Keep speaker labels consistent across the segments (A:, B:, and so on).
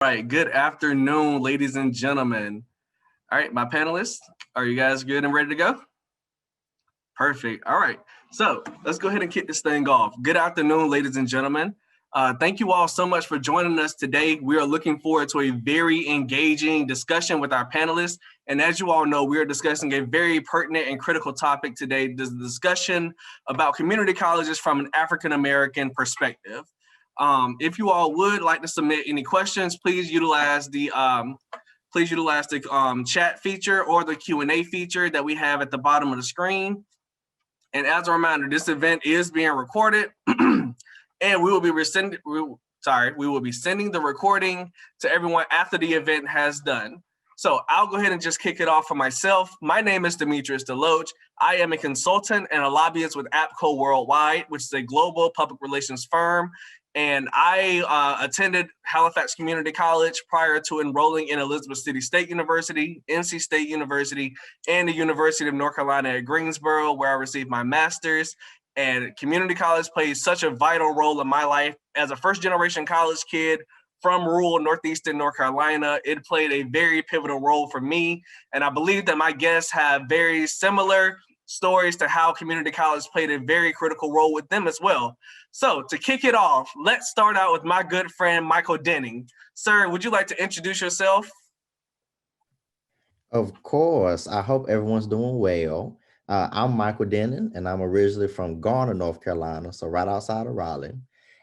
A: All right, good afternoon, ladies and gentlemen. All right, my panelists, are you guys good and ready to go? Perfect. All right, so let's go ahead and kick this thing off. Good afternoon, ladies and gentlemen. Thank you all so much for joining us today. We are looking forward to a very engaging discussion with our panelists. And as you all know, we are discussing a very pertinent and critical topic today, the discussion about community colleges from an African-American perspective. If you all would like to submit any questions, please utilize the chat feature or the Q&A feature that we have at the bottom of the screen. And as a reminder, this event is being recorded, and we will be sending the recording to everyone after the event has done. So I'll go ahead and just kick it off for myself. My name is Demetrius Deloach. I am a consultant and a lobbyist with APCO Worldwide, which is a global public relations firm. And I attended Halifax Community College prior to enrolling in Elizabeth City State University, NC State University, and the University of North Carolina at Greensboro, where I received my master's. And community college plays such a vital role in my life. As a first-generation college kid from rural northeastern North Carolina, it played a very pivotal role for me. And I believe that my guests have very similar stories to how community college played a very critical role with them as well. So to kick it off, let's start out with my good friend, Michael Denning. Sir, would you like to introduce yourself?
B: Of course. I hope everyone's doing well. I'm Michael Denning, and I'm originally from Garner, North Carolina, so right outside of Raleigh.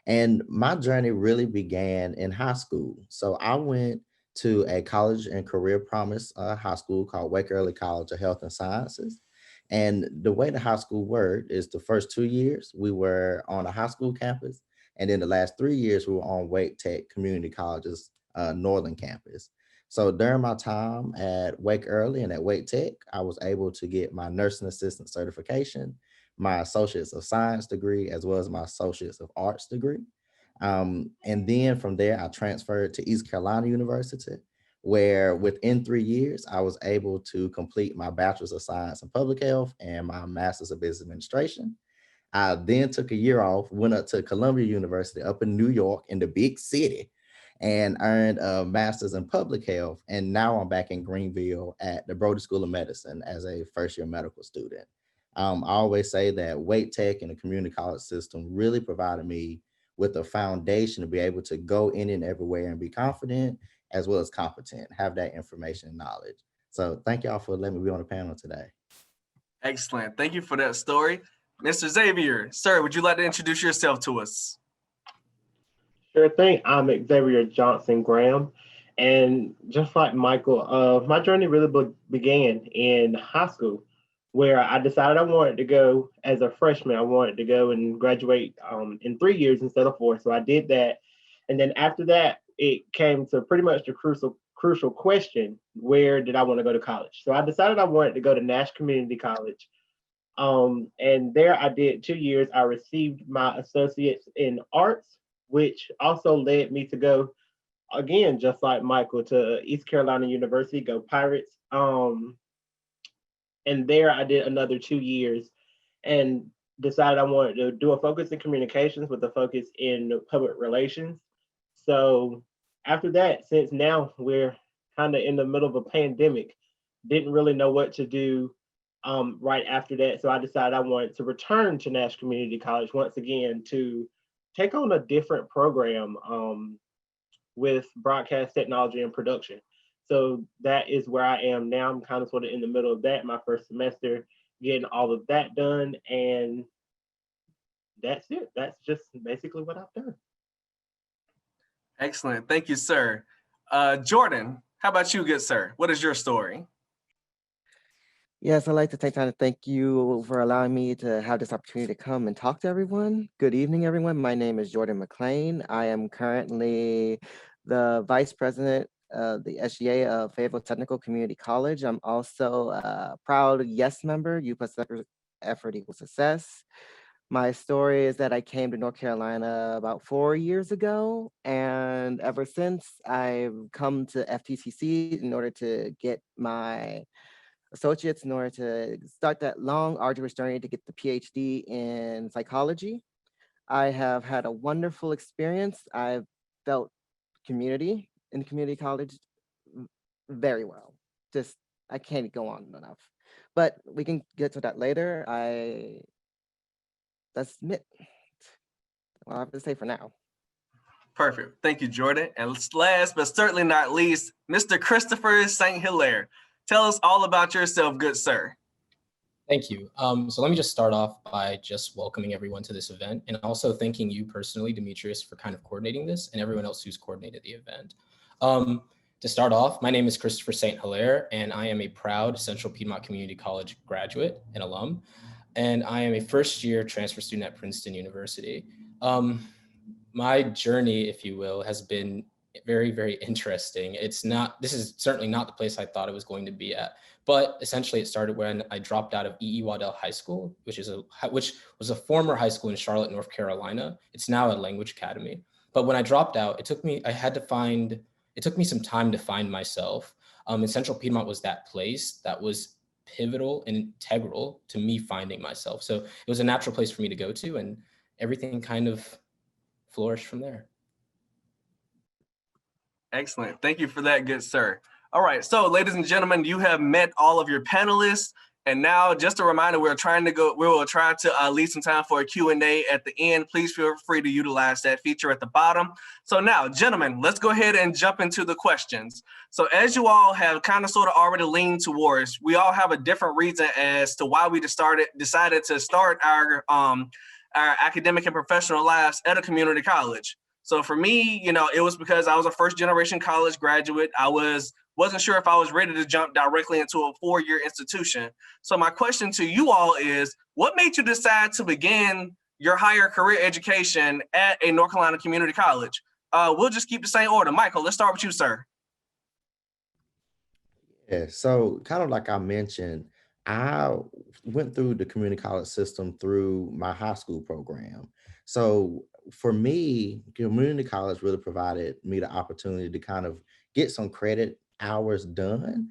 B: And my journey really began in high school. So I went to a college and career promise high school called Wake Early College of Health and Sciences. And the way the high school worked is the first 2 years we were on a high school campus, and then the last 3 years we were on Wake Tech Community College's Northern campus. So during my time at Wake Early and at Wake Tech, I was able to get my nursing assistant certification, my associates of science degree, as well as my associates of arts degree. And then from there, I transferred to East Carolina University, where within 3 years, I was able to complete my bachelor's of science in public health and my master's of business administration. I then took a year off, went up to Columbia University up in New York in the big city and earned a master's in public health. And now I'm back in Greenville at the Brody School of Medicine as a first year medical student. I always say that Wake Tech and the community college system really provided me with a foundation to be able to go in and everywhere and be confident as well as competent, have that information and knowledge. So thank y'all for letting me be on the panel today.
A: Excellent. Thank you for that story. Mr. Xavier, sir, would you like to introduce yourself to us?
C: Sure thing. I'm Xavier Johnson Graham. And just like Michael, my journey really began in high school, where I decided I wanted to go as a freshman. I wanted to go and graduate in 3 years instead of four. So I did that. And then after that, it came to pretty much the crucial question: where did I want to go to college? So I decided I wanted to go to Nash Community College. And there I did 2 years. I received my associates in arts, which also led me to go again, just like Michael, to East Carolina University, go Pirates. And there I did another 2 years and decided I wanted to do a focus in communications with a focus in public relations. So after that, since now we're kind of in the middle of a pandemic, didn't really know what to do right after that. So I decided I wanted to return to Nash Community College once again to take on a different program with broadcast technology and production. So that is where I am now. I'm kind of sort of in the middle of that, my first semester, getting all of that done. And that's it. That's just basically what I've done.
A: Excellent. Thank you, sir. Jordan, how about you, good sir? What is your story?
D: Yes, I'd like to take time to thank you for allowing me to have this opportunity to come and talk to everyone. Good evening, everyone. My name is Jordan McLean. I am currently the Vice President of the SGA of Fayetteville Technical Community College. I'm also a proud YES member, U plus effort equals success. My story is that I came to North Carolina about 4 years ago, and ever since I've come to FTCC in order to get my associates, in order to start that long, arduous journey to get the PhD in psychology. I have had a wonderful experience. I've felt community in community college very well. Just, I can't go on enough. But we can get to that later. That's it. What I have to say for now.
A: Perfect. Thank you, Jordan. And last but certainly not least, Mr. Christopher St. Hilaire. Tell us all about yourself, good sir.
E: Thank you. So let me just start off by just welcoming everyone to this event and also thanking you personally, Demetrius, for kind of coordinating this and everyone else who's coordinated the event. To start off, my name is Christopher St. Hilaire, and I am a proud Central Piedmont Community College graduate and alum, and I am a first-year transfer student at Princeton University. My journey, if you will, has been very, very interesting. This is certainly not the place I thought it was going to be at, but essentially it started when I dropped out of E.E. Waddell High School, which was a former high school in Charlotte, North Carolina. It's now a language academy. But when I dropped out, it took me some time to find myself. And Central Piedmont was that place that was pivotal and integral to me finding myself. So it was a natural place for me to go to, and everything kind of flourished from there.
A: Excellent. Thank you for that, good sir. All right, so ladies and gentlemen, you have met all of your panelists. And now just a reminder, we will try to leave some time for a Q&A at the end. Please feel free to utilize that feature at the bottom. So now, gentlemen, let's go ahead and jump into the questions. So as you all have kind of sort of already leaned towards, we all have a different reason as to why we decided to start our academic and professional lives at a community college. So for me, it was because I was a first generation college graduate. I wasn't sure if I was ready to jump directly into a 4-year institution. So my question to you all is, what made you decide to begin your higher career education at a North Carolina community college? We'll just keep the same order. Michael, let's start with you, sir.
B: Yeah, so kind of like I mentioned, I went through the community college system through my high school program. So for me, community college really provided me the opportunity to kind of get some credit hours done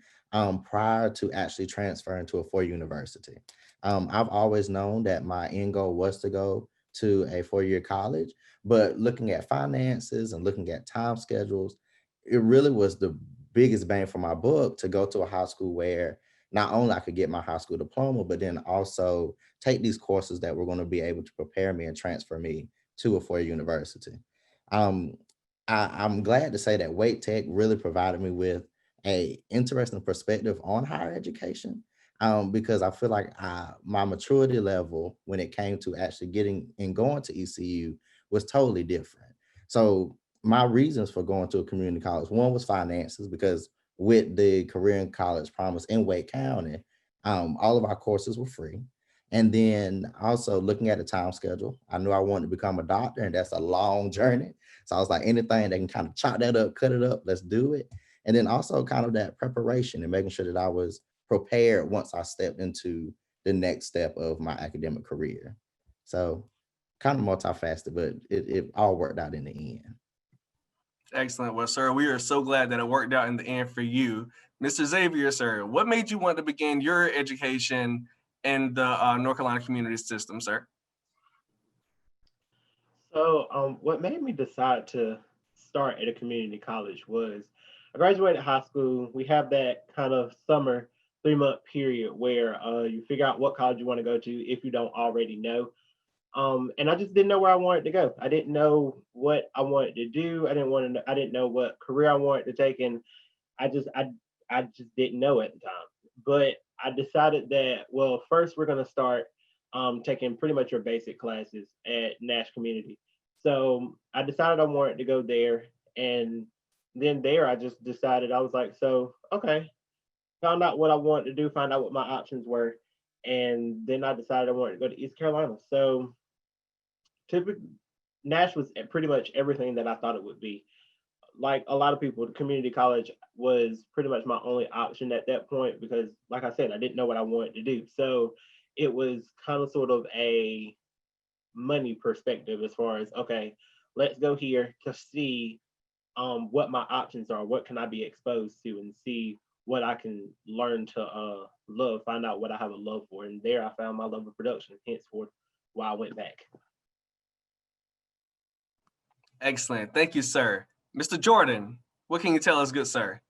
B: prior to actually transferring to a 4-year university. I've always known that my end goal was to go to a 4-year college, but looking at finances and looking at time schedules, it really was the biggest bang for my buck to go to a high school where not only I could get my high school diploma, but then also take these courses that were going to be able to prepare me and transfer me to a 4-year university. I'm glad to say that Wake Tech really provided me with a interesting perspective on higher education, because I feel like my maturity level when it came to actually getting and going to ECU was totally different. So my reasons for going to a community college, one was finances, because with the career and college promise in Wake County, all of our courses were free. And then also looking at the time schedule, I knew I wanted to become a doctor, and that's a long journey. So I was like, anything that can kind of chop that up, cut it up, let's do it. And then also kind of that preparation and making sure that I was prepared once I stepped into the next step of my academic career. So kind of multifaceted, but it all worked out in the end.
A: Excellent. Well, sir, we are so glad that it worked out in the end for you. Mr. Xavier, sir, what made you want to begin your education in the North Carolina community system, sir?
C: So what made me decide to start at a community college was I graduated high school. We have that kind of summer 3-month period where you figure out what college you want to go to if you don't already know. And I just didn't know where I wanted to go. I didn't know what I wanted to do. I didn't know what career I wanted to take, and I just didn't know at the time. But I decided that, well, first we're gonna start taking pretty much your basic classes at Nash Community. So I decided I wanted to go there, and then there I just decided, I was like, so okay, found out what I wanted to do, find out what my options were, and then I decided I wanted to go to East Carolina. So typically, Nash was pretty much everything that I thought it would be. Like a lot of people, the community college was pretty much my only option at that point because, like I said, I didn't know what I wanted to do. So it was kind of sort of a money perspective as far as, okay, let's go here to see what my options are, what can I be exposed to, and see what I can learn to love, find out what I have a love for. And there I found my love of production, henceforth why I went back.
A: Excellent. Thank you, sir. Mr. Jordan, What can you tell us, good sir?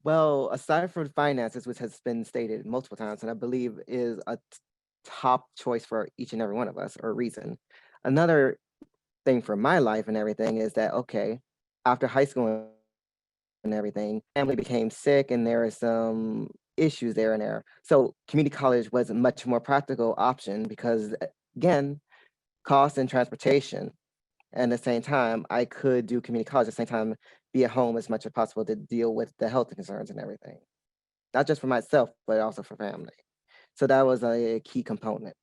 D: Well, aside from finances, which has been stated multiple times, and I believe is a top choice for each and every one of us, or reason. Another thing for my life and everything is that, okay, after high school and everything, family became sick and there are some issues there and there. So community college was a much more practical option because, again, cost and transportation. And at the same time, I could do community college at the same time, be at home as much as possible to deal with the health concerns and everything. Not just for myself, but also for family. So that was a key component.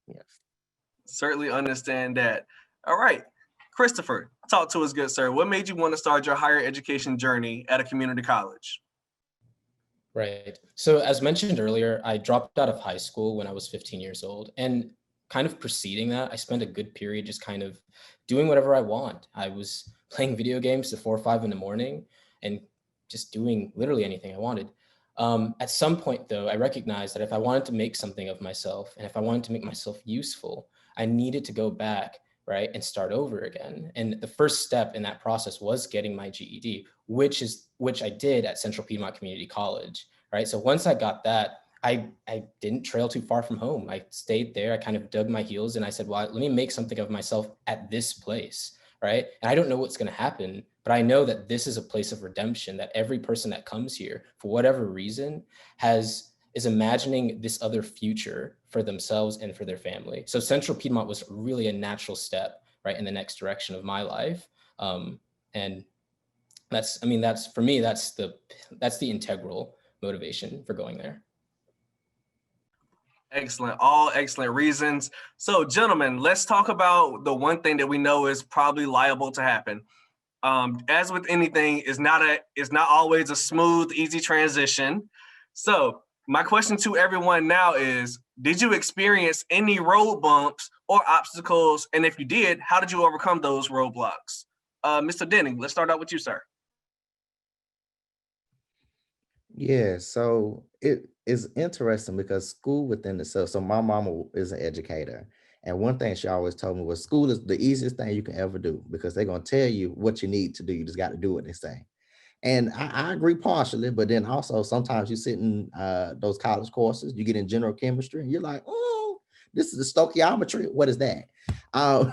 D: Yes.
A: Certainly understand that. All right, Christopher, talk to us, good sir. What made you want to start your higher education journey at a community college?
E: Right. So as mentioned earlier, I dropped out of high school when I was 15 years old. And kind of preceding that, I spent a good period just kind of doing whatever I want. I was playing video games to 4 or 5 in the morning and just doing literally anything I wanted. At some point, though, I recognized that if I wanted to make something of myself and if I wanted to make myself useful, I needed to go back, right, and start over again. And the first step in that process was getting my GED, which I did at Central Piedmont Community College, right? So once I got that, I didn't trail too far from home. I stayed there. I kind of dug my heels and I said, well, let me make something of myself at this place, right? And I don't know what's going to happen, but I know that this is a place of redemption, that every person that comes here, for whatever reason, is imagining this other future for themselves and for their family. So Central Piedmont was really a natural step, right, in the next direction of my life. And that's for me, that's the integral motivation for going there.
A: Excellent, all excellent reasons. So gentlemen, let's talk about the one thing that we know is probably liable to happen. As with anything, it's not always a smooth, easy transition. So my question to everyone now is, did you experience any road bumps or obstacles? And if you did, how did you overcome those roadblocks? Mr. Denning, let's start out with you, sir.
B: Yeah, so it is interesting because school within itself. So my mama is an educator, and one thing she always told me was school is the easiest thing you can ever do because they're gonna tell you what you need to do. You just got to do what they say. And I agree partially, but then also sometimes you sit in those college courses, you get in general chemistry, and you're like, oh, this is the stoichiometry. What is that?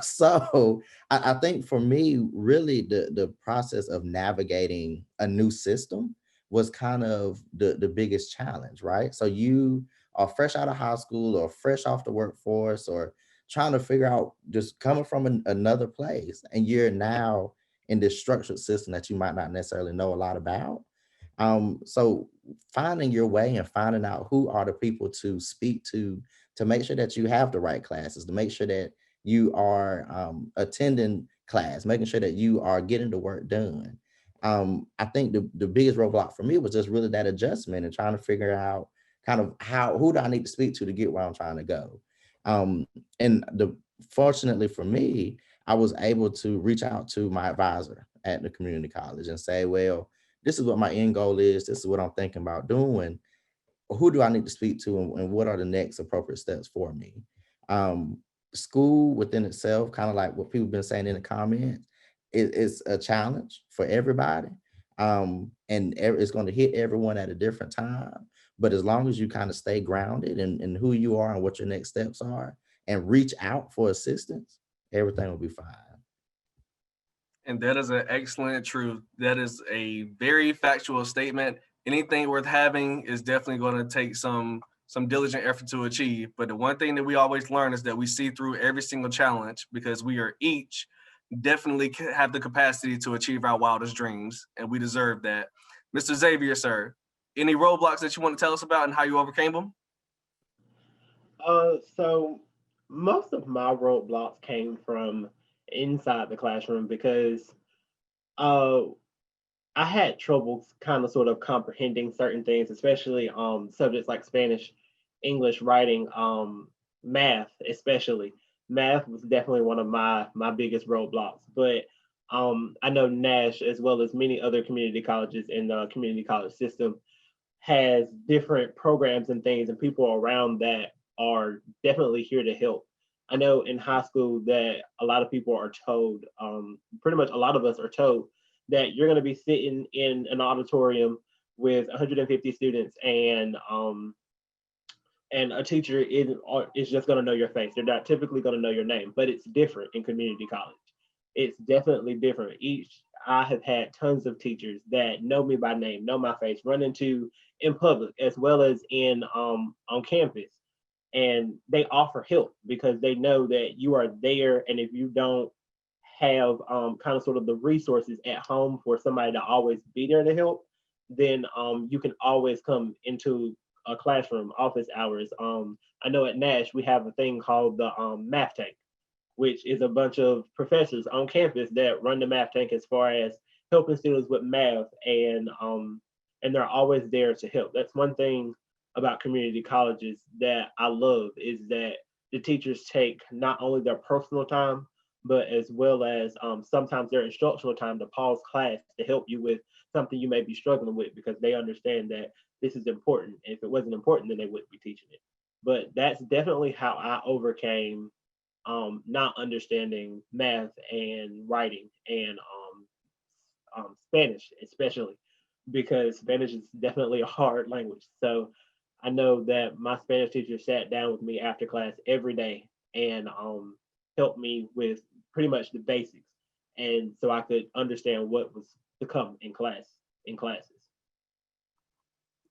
B: So I think for me, really the process of navigating a new system was kind of the biggest challenge, right? So you are fresh out of high school or fresh off the workforce or trying to figure out just coming from another place, and you're now in this structured system that you might not necessarily know a lot about. So finding your way and finding out who are the people to speak to make sure that you have the right classes, to make sure that you are attending class, making sure that you are getting the work done. I think the biggest roadblock for me was just really that adjustment and trying to figure out kind of who do I need to speak to get where I'm trying to go. And fortunately for me, I was able to reach out to my advisor at the community college and say, well, this is what my end goal is. This is what I'm thinking about doing. Who do I need to speak to and what are the next appropriate steps for me? Um, School within itself, kind of like what people have been saying in the comments, is a challenge for everybody. And it's going to hit everyone at a different time. But as long as you kind of stay grounded in who you are and what your next steps are and reach out for assistance, everything will be fine.
A: And that is an excellent truth. That is a very factual statement. Anything worth having is definitely going to take some diligent effort to achieve. But the one thing that we always learn is that we see through every single challenge because we are each definitely have the capacity to achieve our wildest dreams, and we deserve that. Mr. Xavier, sir, any roadblocks that you want to tell us about and how you overcame them?
C: So most of my roadblocks came from inside the classroom because uh, I had trouble kind of sort of comprehending certain things, especially subjects like Spanish, English, writing, math, especially. Math was definitely one of my biggest roadblocks. But I know Nash, as well as many other community colleges in the community college system, has different programs and things and people around that are definitely here to help. I know in high school that a lot of people are told, pretty much a lot of us are told that you're going to be sitting in an auditorium with 150 students and a teacher is just going to know your face. They're not typically going to know your name, but it's different in community college. It's definitely different. I have had tons of teachers that know me by name, know my face, run into in public as well as on campus, and they offer help because they know that you are there, and if you don't have kind of sort of the resources at home for somebody to always be there to help, then you can always come into a classroom, office hours. I know at Nash we have a thing called the math tank, which is a bunch of professors on campus that run the math tank as far as helping students with math, and they're always there to help. That's one thing about community colleges that I love, is that the teachers take not only their personal time, but as well as sometimes their instructional time to pause class to help you with something you may be struggling with, because they understand that this is important. And if it wasn't important, then they wouldn't be teaching it. But that's definitely how I overcame not understanding math and writing and Spanish, especially because Spanish is definitely a hard language. So I know that my Spanish teacher sat down with me after class every day and helped me with pretty much the basics, and so I could understand what was to come in classes.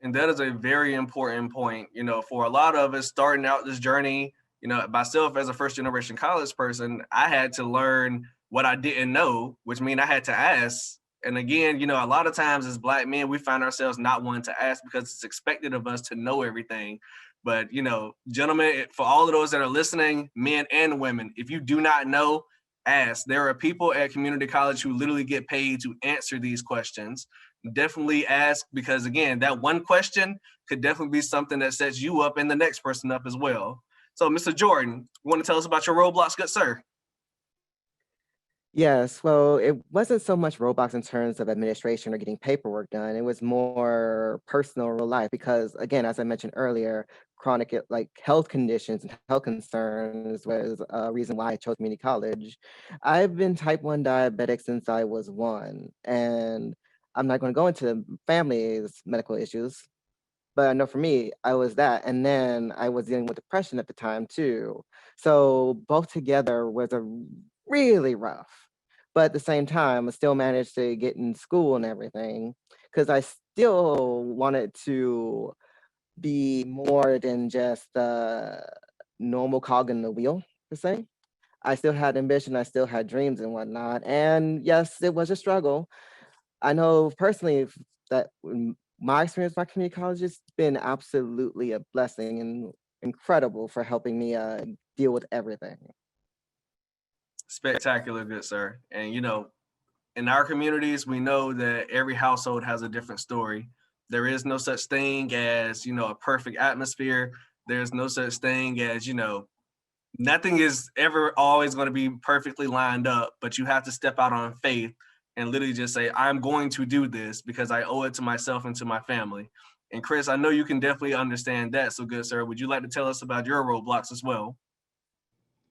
A: And that is a very important point, for a lot of us starting out this journey. Myself as a first generation college person, I had to learn what I didn't know, which means I had to ask. And again, a lot of times as Black men, we find ourselves not wanting to ask because it's expected of us to know everything. But, gentlemen, for all of those that are listening, men and women, if you do not know, ask. There are people at community college who literally get paid to answer these questions. Definitely ask, because again, that one question could definitely be something that sets you up and the next person up as well. So, Mr. Jordan, you want to tell us about your roadblocks, good sir?
D: Yes, well, it wasn't so much roadblocks in terms of administration or getting paperwork done. It was more personal real life because, again, as I mentioned earlier, chronic health conditions and health concerns was a reason why I chose community college. I've been type 1 diabetic since I was 1, and I'm not going to go into family's medical issues, but I know for me, I was that. And then I was dealing with depression at the time too. So both together was a really rough. But at the same time, I still managed to get in school and everything because I still wanted to be more than just a normal cog in the wheel, per se. I still had ambition, I still had dreams and whatnot. And yes, it was a struggle. I know personally that my experience with my community college has been absolutely a blessing and incredible for helping me deal with everything.
A: Spectacular, good sir. And in our communities, we know that every household has a different story. There is no such thing as, a perfect atmosphere. There's no such thing as, nothing is ever always going to be perfectly lined up, but you have to step out on faith and literally just say, I'm going to do this because I owe it to myself and to my family. And Chris, I know you can definitely understand that. So good, sir. Would you like to tell us about your roadblocks as well?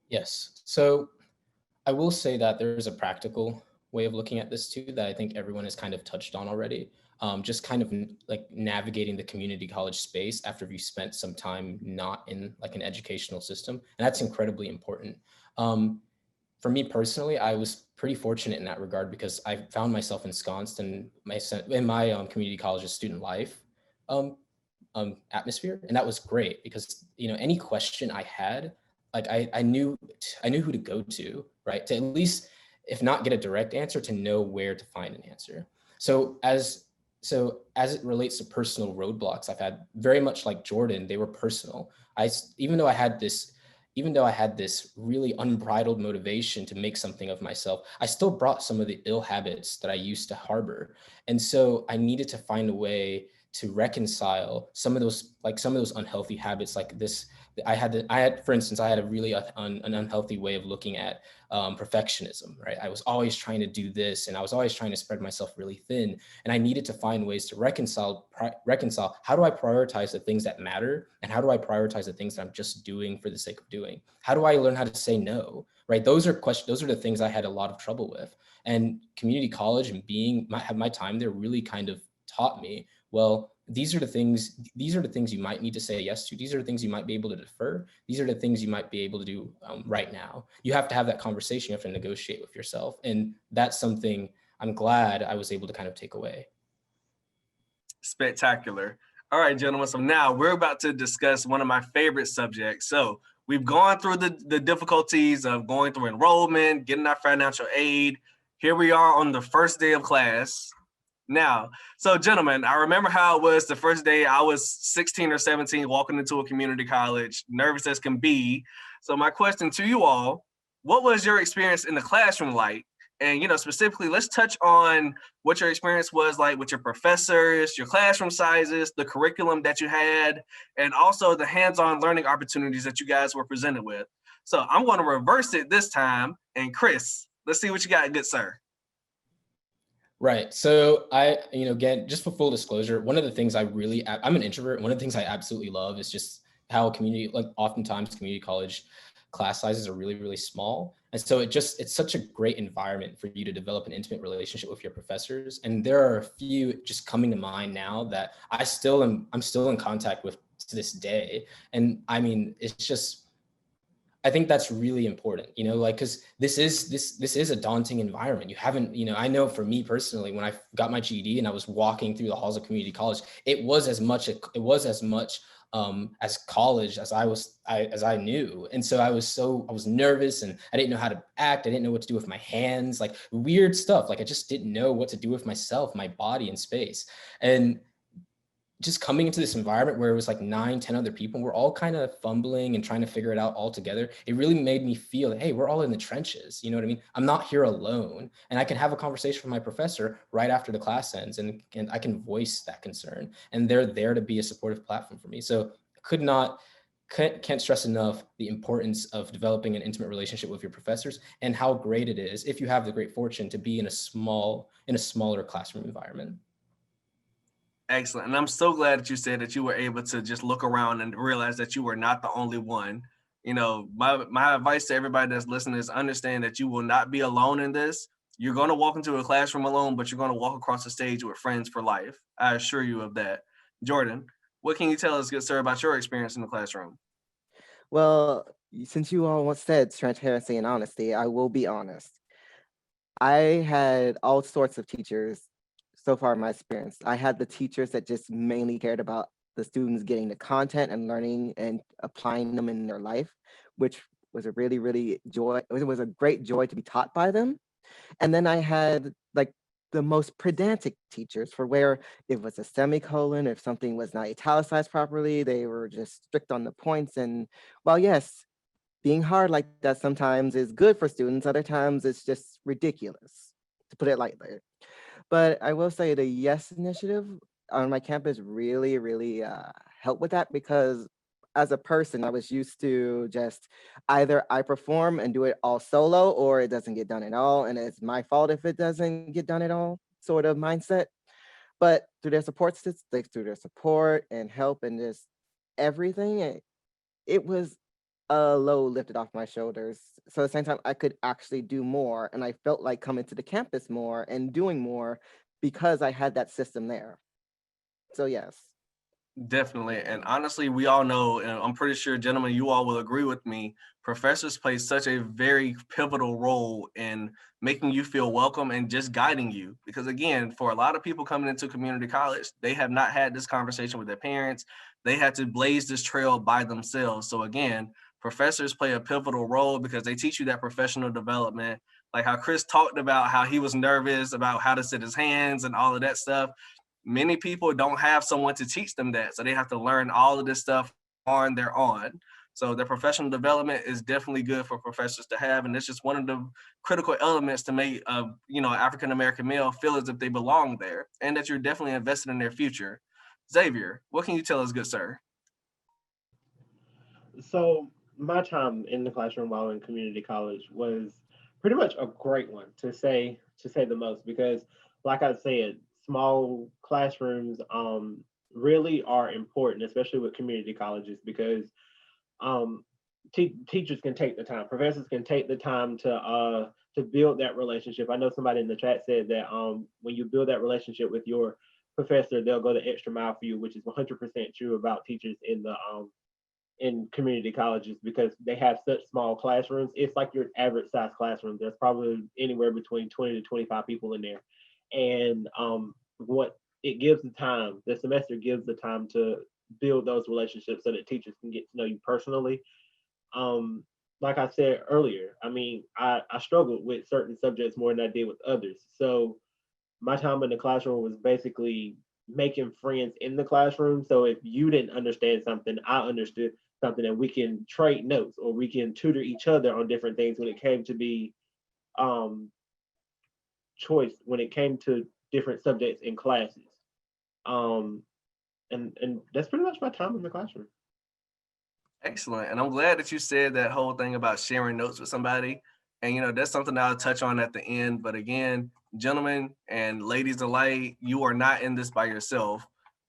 E: Yes. So I will say that there's a practical way of looking at this too that I think everyone has kind of touched on already. Just kind of like navigating the community college space after you spent some time not in like an educational system. And that's incredibly important. For me personally, I was pretty fortunate in that regard because I found myself ensconced in my community college's student life atmosphere. And that was great because, any question I had, like I knew who to go to, right? To at least, if not get a direct answer, to know where to find an answer. So as it relates to personal roadblocks, I've had very much like Jordan, they were personal. Even though I had this really unbridled motivation to make something of myself, I still brought some of the ill habits that I used to harbor. And so I needed to find a way to reconcile some of those unhealthy habits like this. I had, for instance, I had a really an unhealthy way of looking at perfectionism, right? I was always trying to do this, and I was always trying to spread myself really thin. And I needed to find ways to reconcile how do I prioritize the things that matter? And how do I prioritize the things that I'm just doing for the sake of doing? How do I learn how to say no, right? Those are the things I had a lot of trouble with. And community college and have my time there really kind of taught me, well, these are the things you might need to say yes to. These are the things you might be able to defer. These are the things you might be able to do right now. You have to have that conversation. You have to negotiate with yourself. And that's something I'm glad I was able to kind of take away.
A: Spectacular. All right, gentlemen. So now we're about to discuss one of my favorite subjects. So we've gone through the difficulties of going through enrollment, getting our financial aid. Here we are on the first day of class. Now, so gentlemen, I remember how it was the first day. I was 16 or 17 walking into a community college, nervous as can be. So my question to you all, what was your experience in the classroom like? And, specifically, let's touch on what your experience was like with your professors, your classroom sizes, the curriculum that you had, and also the hands-on learning opportunities that you guys were presented with. So I'm going to reverse it this time. And Chris, let's see what you got, good sir.
E: Right. So again, just for full disclosure, one of the things I'm an introvert. One of the things I absolutely love is just how oftentimes community college class sizes are really, really small. And so it's such a great environment for you to develop an intimate relationship with your professors. And there are a few just coming to mind now that I'm still in contact with to this day. And I mean, I think that's really important, because this is a daunting environment. You haven't, I know for me personally, when I got my GED and I was walking through the halls of community college, it was as much as college as I knew. And so I was nervous and I didn't know how to act. I didn't know what to do with my hands, like weird stuff. Like I just didn't know what to do with myself, my body and space. And just coming into this environment where it was like 9-10 other people, we're all kind of fumbling and trying to figure it out all together. It really made me feel that, hey, we're all in the trenches. You know what I mean? I'm not here alone, and I can have a conversation with my professor right after the class ends, and I can voice that concern, and they're there to be a supportive platform for me. So can't stress enough the importance of developing an intimate relationship with your professors and how great it is if you have the great fortune to be in a smaller classroom environment.
A: Excellent. And I'm so glad that you said that you were able to just look around and realize that you were not the only one. My advice to everybody that's listening is understand that you will not be alone in this. You're going to walk into a classroom alone, but you're going to walk across the stage with friends for life. I assure you of that. Jordan, what can you tell us, good sir, about your experience in the classroom?
D: Well, since you all said transparency and honesty, I will be honest. I had all sorts of teachers so far in my experience. I had the teachers that just mainly cared about the students getting the content and learning and applying them in their life, which was a really, really joy. It was a great joy to be taught by them. And then I had like the most pedantic teachers for where it was a semicolon, if something was not italicized properly, they were just strict on the points. And while yes, being hard like that sometimes is good for students, other times it's just ridiculous, to put it lightly. But I will say the Yes Initiative on my campus really, really helped with that, because as a person, I was used to just either I perform and do it all solo, or it doesn't get done at all. And it's my fault if it doesn't get done at all sort of mindset. But through their through their support and help and just everything, it was a load lifted off my shoulders. So at the same time, I could actually do more. And I felt like coming to the campus more and doing more because I had that system there. So yes.
A: Definitely. And honestly, we all know, and I'm pretty sure, gentlemen, you all will agree with me, professors play such a very pivotal role in making you feel welcome and just guiding you. Because again, for a lot of people coming into community college, they have not had this conversation with their parents. They had to blaze this trail by themselves. So again, professors play a pivotal role because they teach you that professional development, like how Chris talked about how he was nervous about how to sit his hands and all of that stuff. Many people don't have someone to teach them that. So they have to learn all of this stuff on their own. So the professional development is definitely good for professors to have. And it's just one of the critical elements to make African-American male feel as if they belong there and that you're definitely invested in their future. Xavier, what can you tell us, good sir?
C: So my time in the classroom while in community college was pretty much a great one to say the most, because like I said, small classrooms really are important, especially with community colleges, because um teachers can take the time, professors can take the time to build that relationship. I know somebody in the chat said that when you build that relationship with your professor, they'll go the extra mile for you, which is 100% true about teachers in community colleges, because they have such small classrooms. It's like your average size classroom. There's probably anywhere between 20 to 25 people in there. And what it gives the semester gives the time to build those relationships so that teachers can get to know you personally. Um, like I said earlier, I mean, I struggled with certain subjects more than I did with others. So my time in the classroom was basically making friends in the classroom. So if you didn't understand something, I understood something, and we can trade notes or we can tutor each other on different things when it came to be um, when it came to different subjects in classes. Um, and that's pretty much my time in the classroom.
A: Excellent. And I'm glad that you said that whole thing about sharing notes with somebody. And, you know, that's something that I'll touch on at the end. But again, gentlemen and ladies alike, you are not in this by yourself.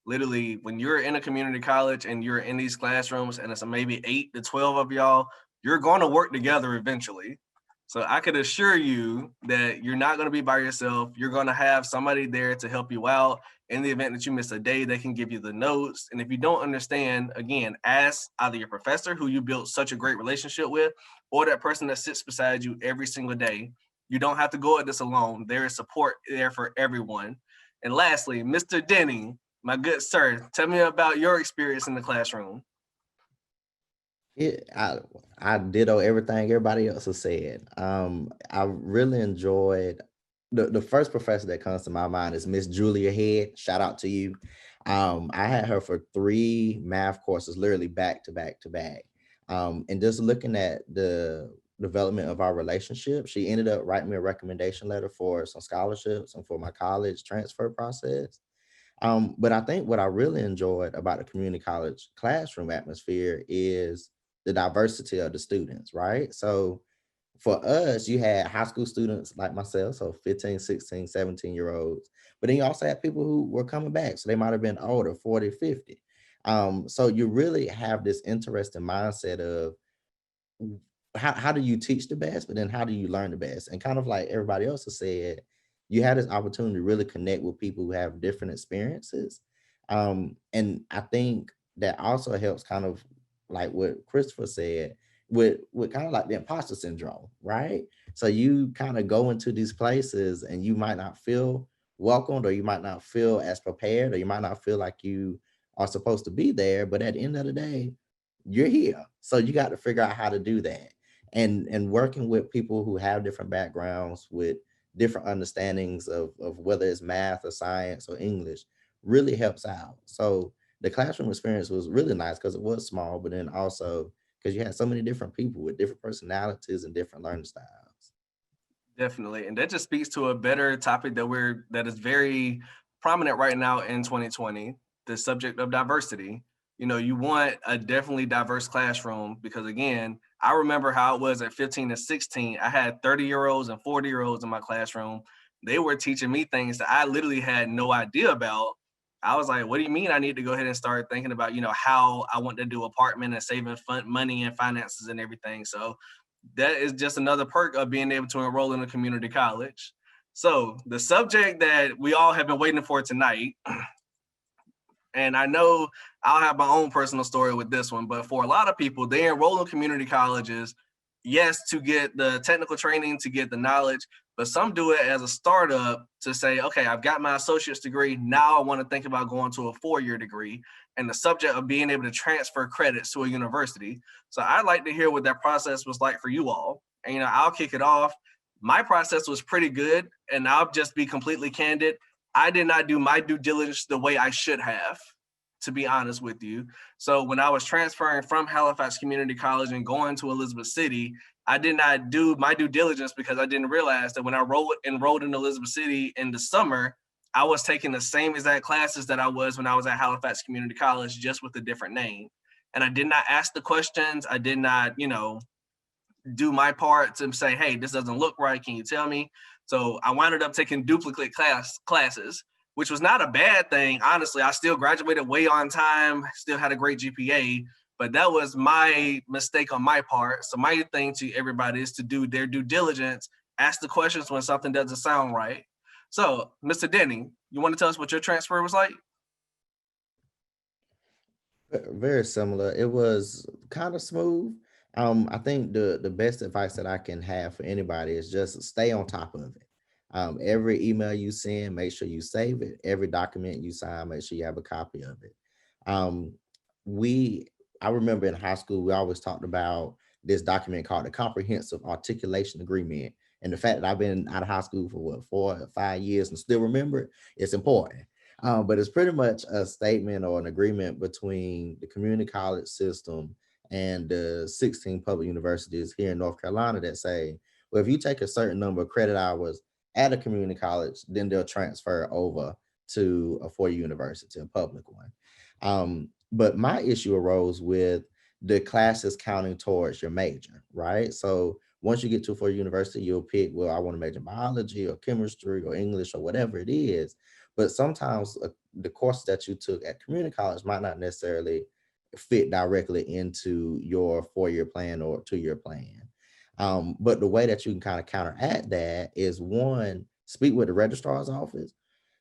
A: Literally, when you're in a community college and you're in these classrooms and it's maybe 8 to 12 of y'all, you're going to work together eventually. So I could assure you that you're not going to be by yourself. You're going to have somebody there to help you out. In the event that you miss a day, they can give you the notes. And if you don't understand, again, ask either your professor who you built such a great relationship with, or that person that sits beside you every single day. You don't have to go at this alone. There is support there for everyone. And lastly, Mr. Denning, my good sir, tell me about your experience in the classroom.
B: It, I ditto everything everybody else has said. I really enjoyed the first professor that comes to my mind is Miss Julia Head. Shout out to you. I had her for 3 math courses, literally back to back to back. And just looking at the development of our relationship, she ended up writing me a recommendation letter for some scholarships and for my college transfer process. But I think what I really enjoyed about the community college classroom atmosphere is the diversity of the students, right? So for us, you had high school students like myself, so 15, 16, 17-year-olds, but then you also had people who were coming back. So they might have been older, 40, 50. So you really have this interesting mindset of how do you teach the best, but then how do you learn the best? And kind of like everybody else has said, you had this opportunity to really connect with people who have different experiences. And I think that also helps kind of like what Christopher said with kind of like the imposter syndrome, right? So you kind of go into these places and you might not feel welcomed, or you might not feel as prepared, or you might not feel like you are supposed to be there. But at the end of the day, you're here. So you got to figure out how to do that. And working with people who have different backgrounds with different understandings of whether it's math or science or English really helps out. So the classroom experience was really nice because it was small, but then also because you had so many different people with different personalities and different learning styles.
A: Definitely. And that just speaks to a better topic that is very prominent right now in 2020, the subject of diversity. You know, you want a definitely diverse classroom because, again, I remember how it was at 15 and 16. I had 30-year-olds and 40-year-olds in my classroom. They were teaching me things that I literally had no idea about. I was like, what do you mean I need to go ahead and start thinking about, you know, how I want to do apartment and saving money and finances and everything. So that is just another perk of being able to enroll in a community college. So the subject that we all have been waiting for tonight, and I know I'll have my own personal story with this one, but for a lot of people, they enroll in community colleges, yes, to get the technical training, to get the knowledge, but some do it as a startup to say, okay, I've got my associate's degree. Now I want to think about going to a 4-year degree, and the subject of being able to transfer credits to a university. So I'd like to hear what that process was like for you all. And, you know, I'll kick it off. My process was pretty good, and I'll just be completely candid. I did not do my due diligence the way I should have, to be honest with you. So when I was transferring from Halifax Community College and going to Elizabeth City, I did not do my due diligence because I didn't realize that when I enrolled in Elizabeth City in the summer, I was taking the same exact classes that I was when I was at Halifax Community College, just with a different name. And I did not ask the questions. I did not, do my part to say, hey, this doesn't look right. Can you tell me? So I wound up taking duplicate classes, which was not a bad thing. Honestly, I still graduated way on time, still had a great GPA, but that was my mistake on my part. So my thing to everybody is to do their due diligence, ask the questions when something doesn't sound right. So, Mr. Denny, you want to tell us what your transfer was like?
B: Very similar. It was kind of smooth. I think the best advice that I can have for anybody is just stay on top of it. Every email you send, make sure you save it. Every document you sign, make sure you have a copy of it. Um, I remember in high school, we always talked about this document called the Comprehensive Articulation Agreement. And the fact that I've been out of high school for 4 or 5 years and still remember it, it's important. But it's pretty much a statement or an agreement between the community college system and the 16 public universities here in North Carolina that say, well, if you take a certain number of credit hours at a community college, then they'll transfer over to a four-year university, a public one. But my issue arose with the classes counting towards your major, right? So once you get to a four-year university, you'll pick, well, I want to major in biology or chemistry or English or whatever it is. But sometimes the courses that you took at community college might not necessarily fit directly into your four-year plan or two-year plan. But the way that you can kind of counteract that is, one, speak with the registrar's office.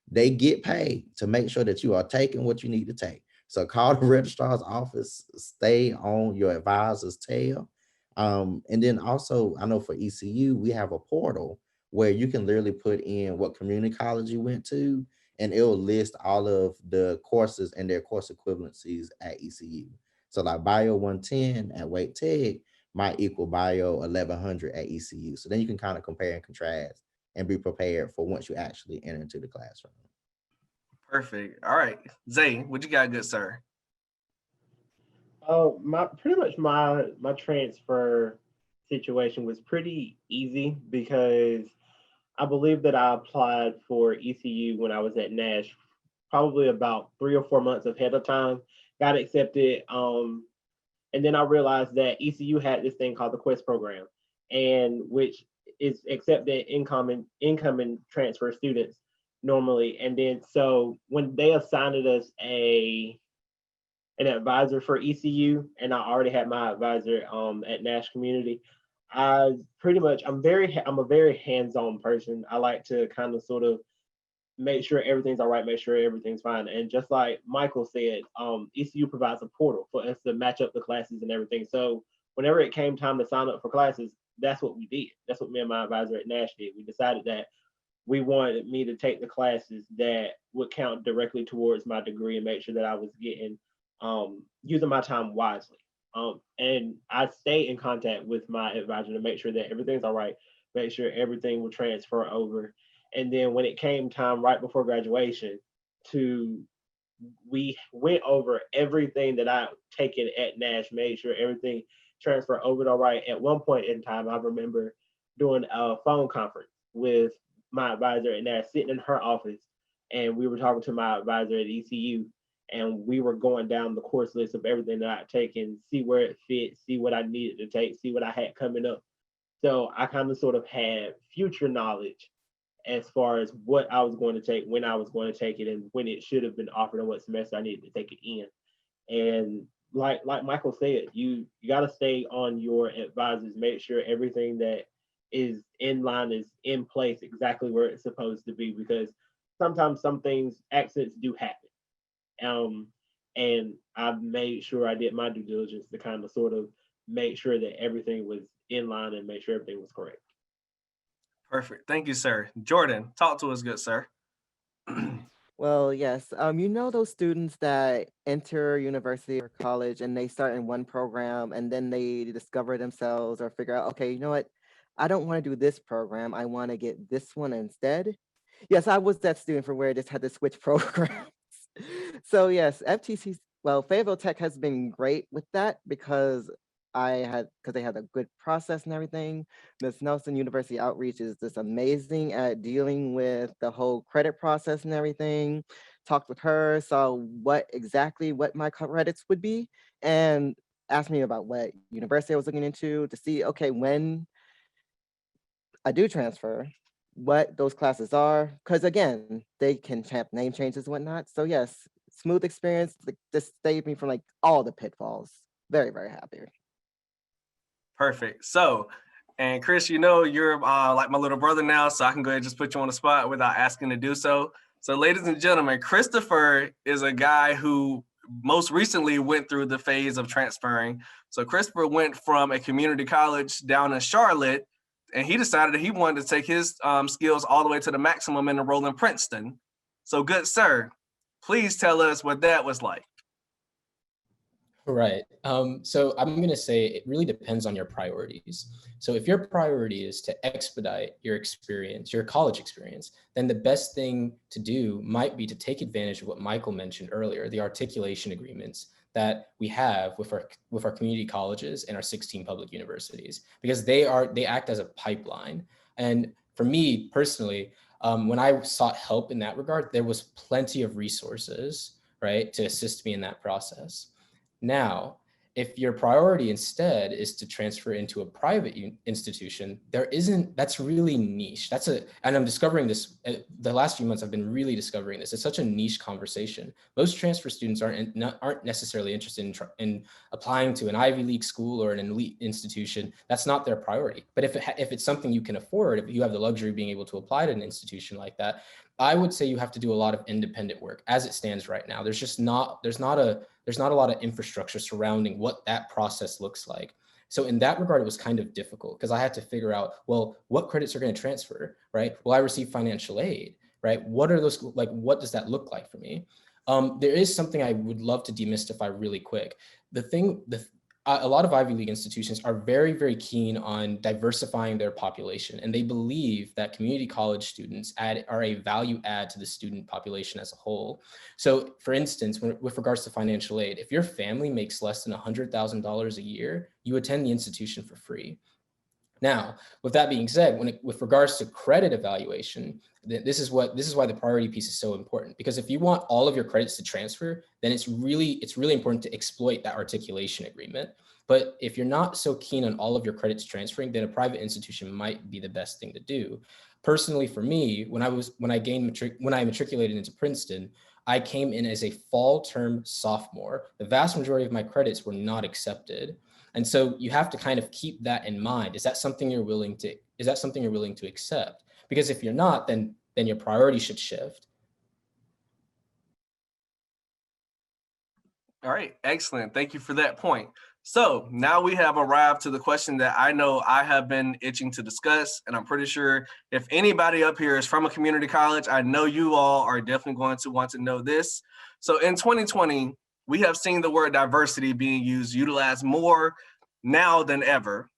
B: They get paid to make sure that you are taking what you need to take. So call the registrar's office, stay on your advisor's tail. And then also, I know for ECU, we have a portal where you can literally put in what community college you went to, and it'll list all of the courses and their course equivalencies at ECU. So like Bio 110 at Wake Tech might equal Bio 1100 at ECU. So then you can kind of compare and contrast and be prepared for once you actually enter into the classroom.
A: Perfect. All right. Zay, what you got, good sir?
C: My transfer situation was pretty easy because I believe that I applied for ECU when I was at Nash, probably about 3 or 4 months ahead of time, got accepted. And then I realized that ECU had this thing called the Quest program, and which is accepting incoming transfer students normally. And then so when they assigned us an advisor for ECU, and I already had my advisor at Nash Community, I'm a very hands-on person. I like to kind of sort of make sure everything's all right, make sure everything's fine. And just like Michael said, ECU provides a portal for us to match up the classes and everything. So whenever it came time to sign up for classes, that's what we did. That's what me and my advisor at Nash did. We decided that we wanted me to take the classes that would count directly towards my degree and make sure that I was getting using my time wisely. And I stay in contact with my advisor to make sure that everything's all right, make sure everything will transfer over. And then when it came time right before graduation, we went over everything that I taken at Nash, made sure everything transferred over all right. At one point in time, I remember doing a phone conference with my advisor at Nash, sitting in her office, and we were talking to my advisor at ECU, and we were going down the course list of everything that I'd taken, see where it fit, see what I needed to take, see what I had coming up. So I kind of sort of had future knowledge as far as what I was going to take, when I was going to take it, and when it should have been offered and what semester I needed to take it in. And like Michael said, you got to stay on your advisors, make sure everything that is in line is in place exactly where it's supposed to be, because sometimes some things, accidents do happen. And I made sure I did my due diligence to kind of sort of make sure that everything was in line and make sure everything was correct.
A: Perfect. Thank you, sir. Jordan, talk to us, good sir.
D: Well, yes. You know those students that enter university or college and they start in one program and then they discover themselves or figure out, okay, you know what? I don't want to do this program. I want to get this one instead. Yes, I was that student for where I just had to switch programs. So yes, Fayetteville Tech has been great with that because because they had a good process and everything. Miss Nelson, University Outreach, is just amazing at dealing with the whole credit process and everything. Talked with her, saw what my credits would be, and asked me about what university I was looking into to see, okay, when I do transfer, what those classes are, because again, they can have name changes and whatnot. So yes, smooth experience, just saved me from like all the pitfalls. Very, very happy.
A: Perfect. So, and Chris, you know, you're like my little brother now, so I can go ahead and just put you on the spot without asking to do so. So ladies and gentlemen, Christopher is a guy who most recently went through the phase of transferring. So Christopher went from a community college down in Charlotte, and he decided that he wanted to take his skills all the way to the maximum and enroll in Princeton. So good sir, please tell us what that was like.
E: Right. So I'm going to say it really depends on your priorities. So if your priority is to expedite your experience, your college experience, then the best thing to do might be to take advantage of what Michael mentioned earlier, the articulation agreements that we have with our community colleges and our 16 public universities, because they act as a pipeline. And for me personally, when I sought help in that regard, there was plenty of resources, right, to assist me in that process. Now, if your priority instead is to transfer into a private institution, that's really niche. And I'm discovering this, the last few months I've been really discovering this. It's such a niche conversation. Most transfer students aren't necessarily interested in applying to an Ivy League school or an elite institution. That's not their priority. But if it's something you can afford, if you have the luxury of being able to apply to an institution like that, I would say you have to do a lot of independent work as it stands right now. There's not a lot of infrastructure surrounding what that process looks like. So in that regard, it was kind of difficult because I had to figure out, well, what credits are going to transfer, right? Will I receive financial aid, right? What are those, like, what does that look like for me? There is something I would love to demystify really quick. A lot of Ivy League institutions are very, very keen on diversifying their population, and they believe that community college students are a value add to the student population as a whole. So for instance, with regards to financial aid, if your family makes less than $100,000 a year, you attend the institution for free. Now, with that being said, with regards to credit evaluation, this is why the priority piece is so important, because if you want all of your credits to transfer, then it's really important to exploit that articulation agreement. But if you're not so keen on all of your credits transferring, then a private institution might be the best thing to do. Personally, for me, when I matriculated into Princeton, I came in as a fall term sophomore. The vast majority of my credits were not accepted. And so you have to kind of keep that in mind. Is that something you're willing to accept? Because if you're not, then your priority should shift.
A: All right, excellent. Thank you for that point. So now we have arrived to the question that I know I have been itching to discuss, and I'm pretty sure if anybody up here is from a community college, I know you all are definitely going to want to know this. So in 2020, we have seen the word diversity being utilized more now than ever.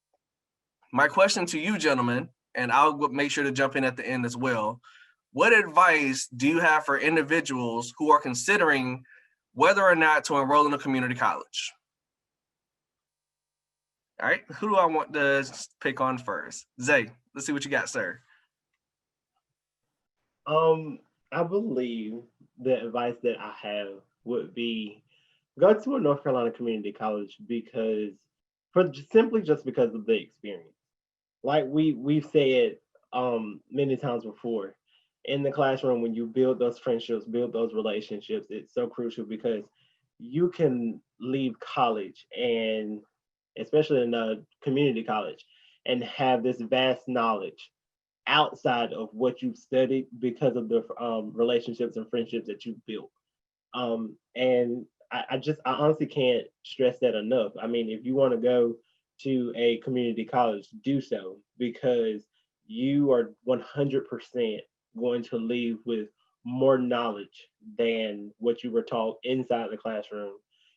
A: My question to you, gentlemen, and I'll make sure to jump in at the end as well. What advice do you have for individuals who are considering whether or not to enroll in a community college? All right, who do I want to pick on first? Zay, let's see what you got, sir.
C: I believe the advice that I have would be go to a North Carolina community college simply just because of the experience. Like we've said many times before, in the classroom, when you build those friendships, build those relationships, it's so crucial because you can leave college, and especially in a community college, and have this vast knowledge outside of what you've studied because of the relationships and friendships that you've built. And I honestly can't stress that enough. I mean, if you want to go to a community college, do so, because you are 100% going to leave with more knowledge than what you were taught inside the classroom.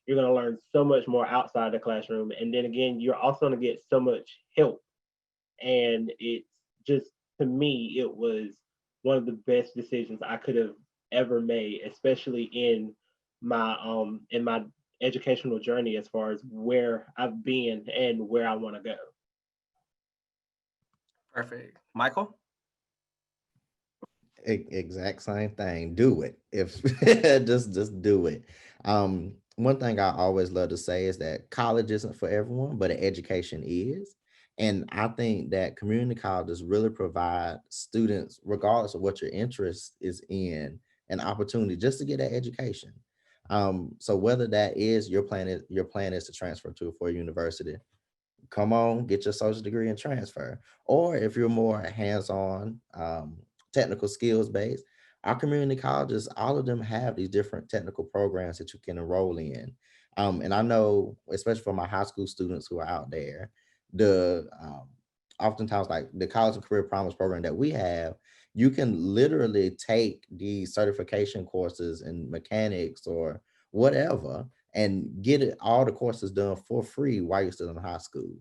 C: You're going to learn so much more outside the classroom. And then again, you're also going to get so much help. And it's just, to me, it was one of the best decisions I could have ever made, especially in my educational journey as far as where I've been and where I want to go.
A: Perfect. Michael?
B: Exact same thing. Do it. If just do it. One thing I always love to say is that college isn't for everyone, but education is. And I think that community colleges really provide students, regardless of what your interest is in, an opportunity just to get that education. So whether that is your plan is to transfer to a four-year university, come on, get your associate degree and transfer. Or if you're more hands-on, technical skills based, our community colleges, all of them have these different technical programs that you can enroll in. And I know, especially for my high school students who are out there, the oftentimes like the college and career promise program that we have, you can literally take these certification courses in mechanics or whatever and get it all the courses done for free while you're still in high school.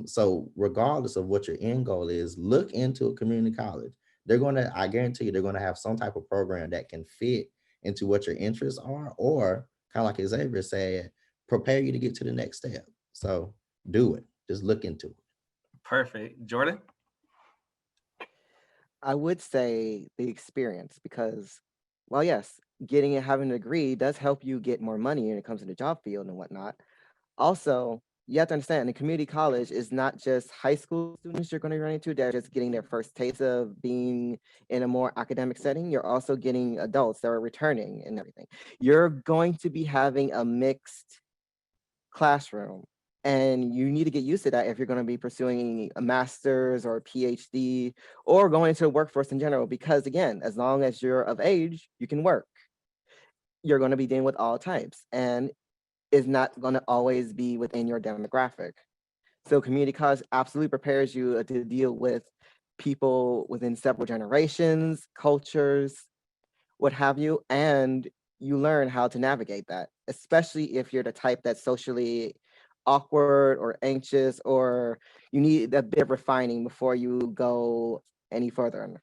B: So regardless of what your end goal is, look into a community college. I guarantee you, they're gonna have some type of program that can fit into what your interests are, or kind of like Xavier said, prepare you to get to the next step. So do it. Just look into it.
A: Perfect. Jordan?
D: I would say the experience because, well, yes, getting and having a degree does help you get more money when it comes to the job field and whatnot. Also, you have to understand the community college is not just high school students you're going to run into. They're just getting their first taste of being in a more academic setting. You're also getting adults that are returning and everything. You're going to be having a mixed classroom. And you need to get used to that if you're going to be pursuing a master's or a PhD or going into the workforce in general, because again, as long as you're of age, you can work. You're going to be dealing with all types and is not going to always be within your demographic. So community college absolutely prepares you to deal with people within several generations, cultures, what have you, and you learn how to navigate that, especially if you're the type that's socially awkward or anxious, or you need a bit of refining before you go any further.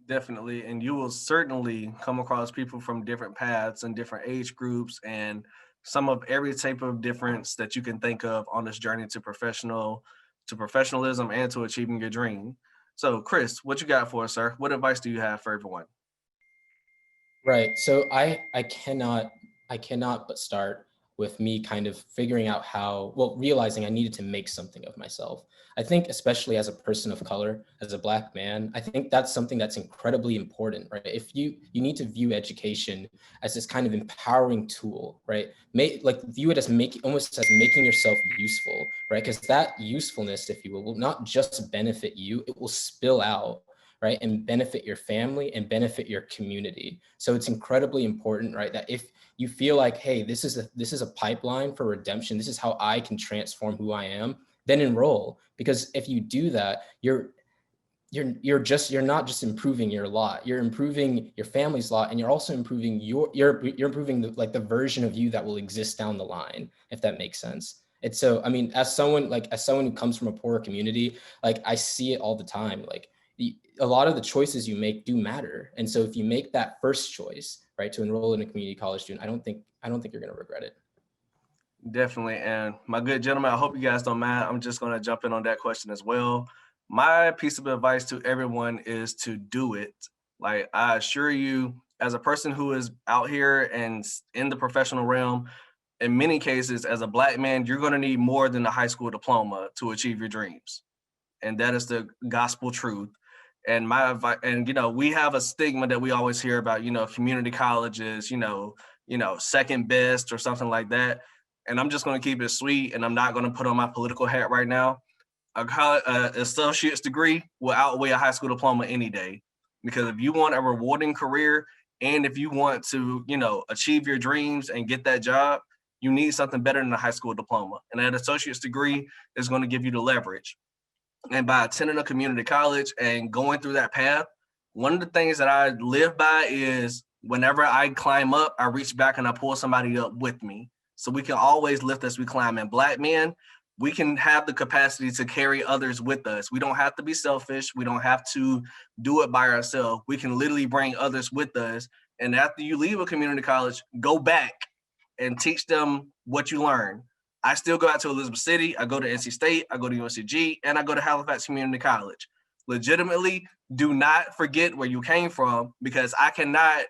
A: Definitely. And you will certainly come across people from different paths and different age groups and some of every type of difference that you can think of on this journey to professionalism and to achieving your dream. So Chris, what you got for us, sir? What advice do you have for everyone?
E: Right. So I cannot but start with me kind of figuring out realizing I needed to make something of myself. I think especially as a person of color, as a Black man, I think that's something that's incredibly important, right? If you need to view education as this kind of empowering tool, right? View it as almost as making yourself useful, right? Because that usefulness, if you will not just benefit you, it will spill out, right, and benefit your family and benefit your community. So it's incredibly important, right, that if you feel like, hey, this is a pipeline for redemption, this is how I can transform who I am, then enroll. Because if you do that, you're not just improving your lot, you're improving your family's lot, and you're also improving you're improving the version of you that will exist down the line, if that makes sense. And so, I mean, as someone who comes from a poorer community, like I see it all the time, like a lot of the choices you make do matter. And so if you make that first choice, right, to enroll in a community college student, I don't think you're going to regret it.
A: Definitely. And my good gentlemen, I hope you guys don't mind. I'm just going to jump in on that question as well. My piece of advice to everyone is to do it. Like, I assure you, as a person who is out here and in the professional realm, in many cases, as a Black man, you're going to need more than a high school diploma to achieve your dreams. And that is the gospel truth. And my advice, and we have a stigma that we always hear about, community colleges, second best or something like that. And I'm just going to keep it sweet, and I'm not going to put on my political hat right now. A associate's degree will outweigh a high school diploma any day, because if you want a rewarding career and if you want to, achieve your dreams and get that job, you need something better than a high school diploma. And that associate's degree is going to give you the leverage. And by attending a community college and going through that path, one of the things that I live by is whenever I climb up, I reach back and I pull somebody up with me. So we can always lift as we climb. And Black men, we can have the capacity to carry others with us. We don't have to be selfish. We don't have to do it by ourselves. We can literally bring others with us. And after you leave a community college, go back and teach them what you learn. I still go out to Elizabeth City, I go to NC State, I go to UNCG, and I go to Halifax Community College. Legitimately, do not forget where you came from, because I cannot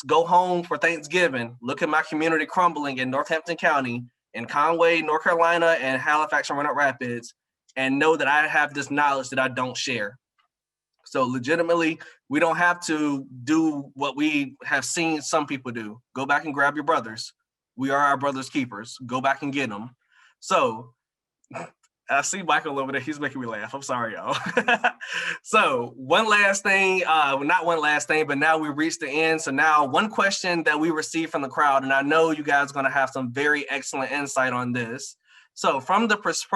A: go home for Thanksgiving, look at my community crumbling in Northampton County, in Conway, North Carolina, and Halifax and Roanoke Rapids, and know that I have this knowledge that I don't share. So legitimately, we don't have to do what we have seen some people do. Go back and grab your brothers. We are our brother's keepers. Go back and get them. So I see Michael over there. He's making me laugh. I'm sorry, y'all. So one last thing, not one last thing, but now we reached the end. So now one question that we received from the crowd, and I know you guys are going to have some very excellent insight on this. So from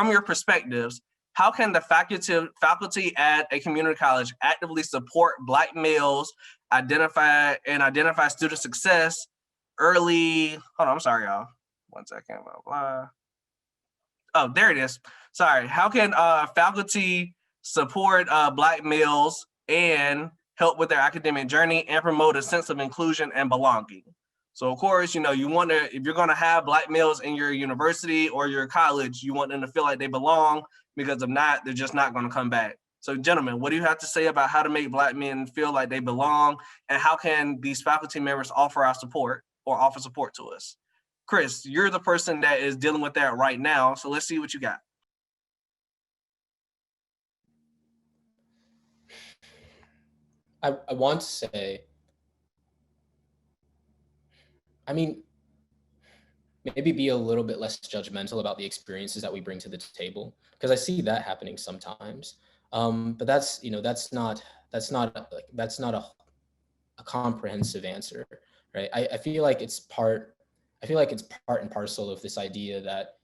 A: your perspectives, how can the faculty at a community college actively support Black males, identify student success early? Hold on, I'm sorry, y'all. 1 second, blah, blah. Oh, there it is. Sorry. How can faculty support Black males and help with their academic journey and promote a sense of inclusion and belonging? So of course, you want to, if you're going to have Black males in your university or your college, you want them to feel like they belong, because if not, they're just not going to come back. So gentlemen, what do you have to say about how to make Black men feel like they belong, and how can these faculty members offer our support or offer support to us? Chris, you're the person that is dealing with that right now, so let's see what you got.
E: I want to say, I mean, maybe be a little bit less judgmental about the experiences that we bring to the table, because I see that happening sometimes. But that's not a comprehensive answer, right? I feel like it's part and parcel of this idea that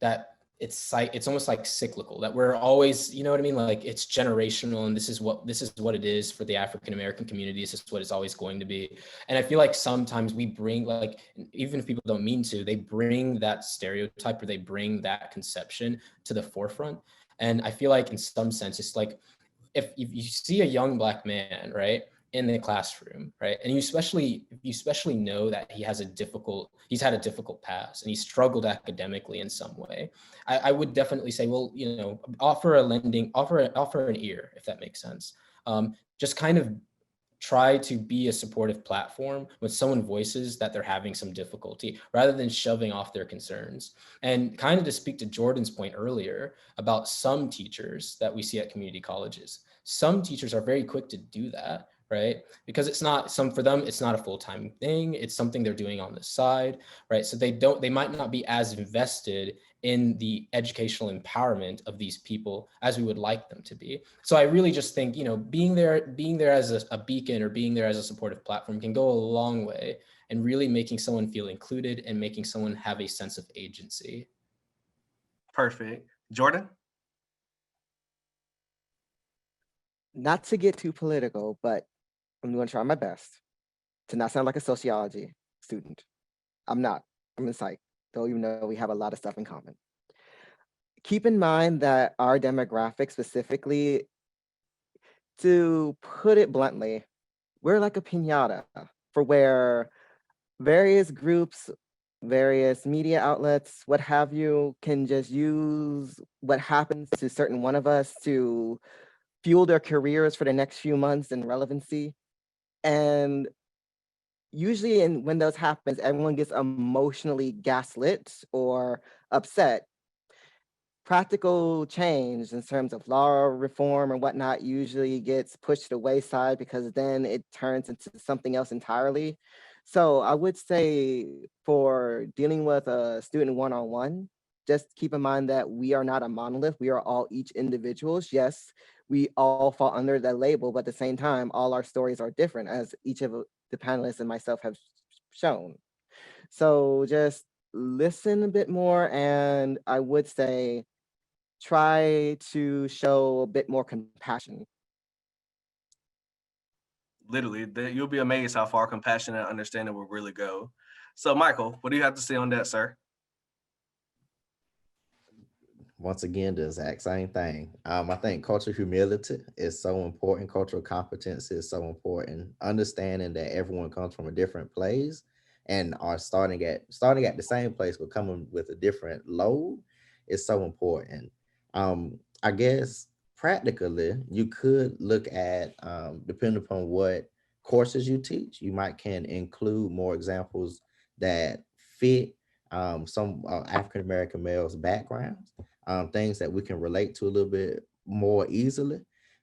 E: that it's almost like cyclical, that we're always, you know what I mean? Like it's generational, and this is what it is for the African-American community. This is what it's always going to be. And I feel like sometimes we bring, like, even if people don't mean to, they bring that stereotype or they bring that conception to the forefront. And I feel like in some sense, it's like, if you see a young Black man, right, in the classroom, right, and you especially know that he's had a difficult past and he struggled academically in some way, I would definitely say, well, offer an ear, if that makes sense. Just kind of try to be a supportive platform when someone voices that they're having some difficulty, rather than shoving off their concerns. And kind of to speak to Jordan's point earlier about some teachers that we see at community colleges, some teachers are very quick to do that, right? Because for them, it's not a full-time thing. It's something they're doing on the side, right? So they might not be as invested in the educational empowerment of these people as we would like them to be. So I really just think, being there as a beacon, or being there as a supportive platform, can go a long way in really making someone feel included and making someone have a sense of agency.
A: Perfect. Jordan?
D: Not to get too political, but I'm going to try my best to not sound like a sociology student. I'm not. I'm in psych, though, even though we have a lot of stuff in common. Keep in mind that our demographic specifically, to put it bluntly, we're like a piñata, for where various groups, various media outlets, what have you, can just use what happens to certain one of us to fuel their careers for the next few months in relevancy. And usually when those happens, everyone gets emotionally gaslit or upset. Practical change in terms of law reform and whatnot usually gets pushed to the wayside, because then it turns into something else entirely. So I would say, for dealing with a student one-on-one, just keep in mind that we are not a monolith. We are all each individuals. Yes, we all fall under that label, but at the same time, all our stories are different, as each of the panelists and myself have shown. So just listen a bit more, and I would say try to show a bit more compassion.
A: Literally, you'll be amazed how far compassion and understanding will really go. So Michael, what do you have to say on that, sir?
B: once again, the exact same thing. I think cultural humility is so important. Cultural competency is so important. Understanding that everyone comes from a different place and are starting at the same place but coming with a different load is so important. I guess practically, you could look at depending upon what courses you teach, you might can include more examples that fit some African American males' backgrounds, things that we can relate to a little bit more easily.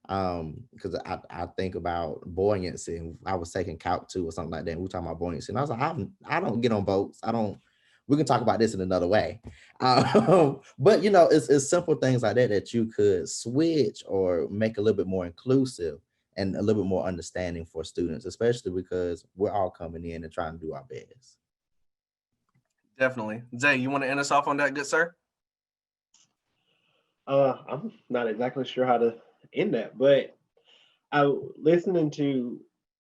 B: Because I think about buoyancy, and I was taking Calc 2 or something like that. And we were talking about buoyancy, and I was like, I don't get on boats. I don't. We can talk about this in another way. But it's simple things like that that you could switch or make a little bit more inclusive and a little bit more understanding for students, especially because we're all coming in and trying to do our best.
A: Definitely. Zay, you want to end us off on that, good sir?
C: I'm not exactly sure how to end that, but listening to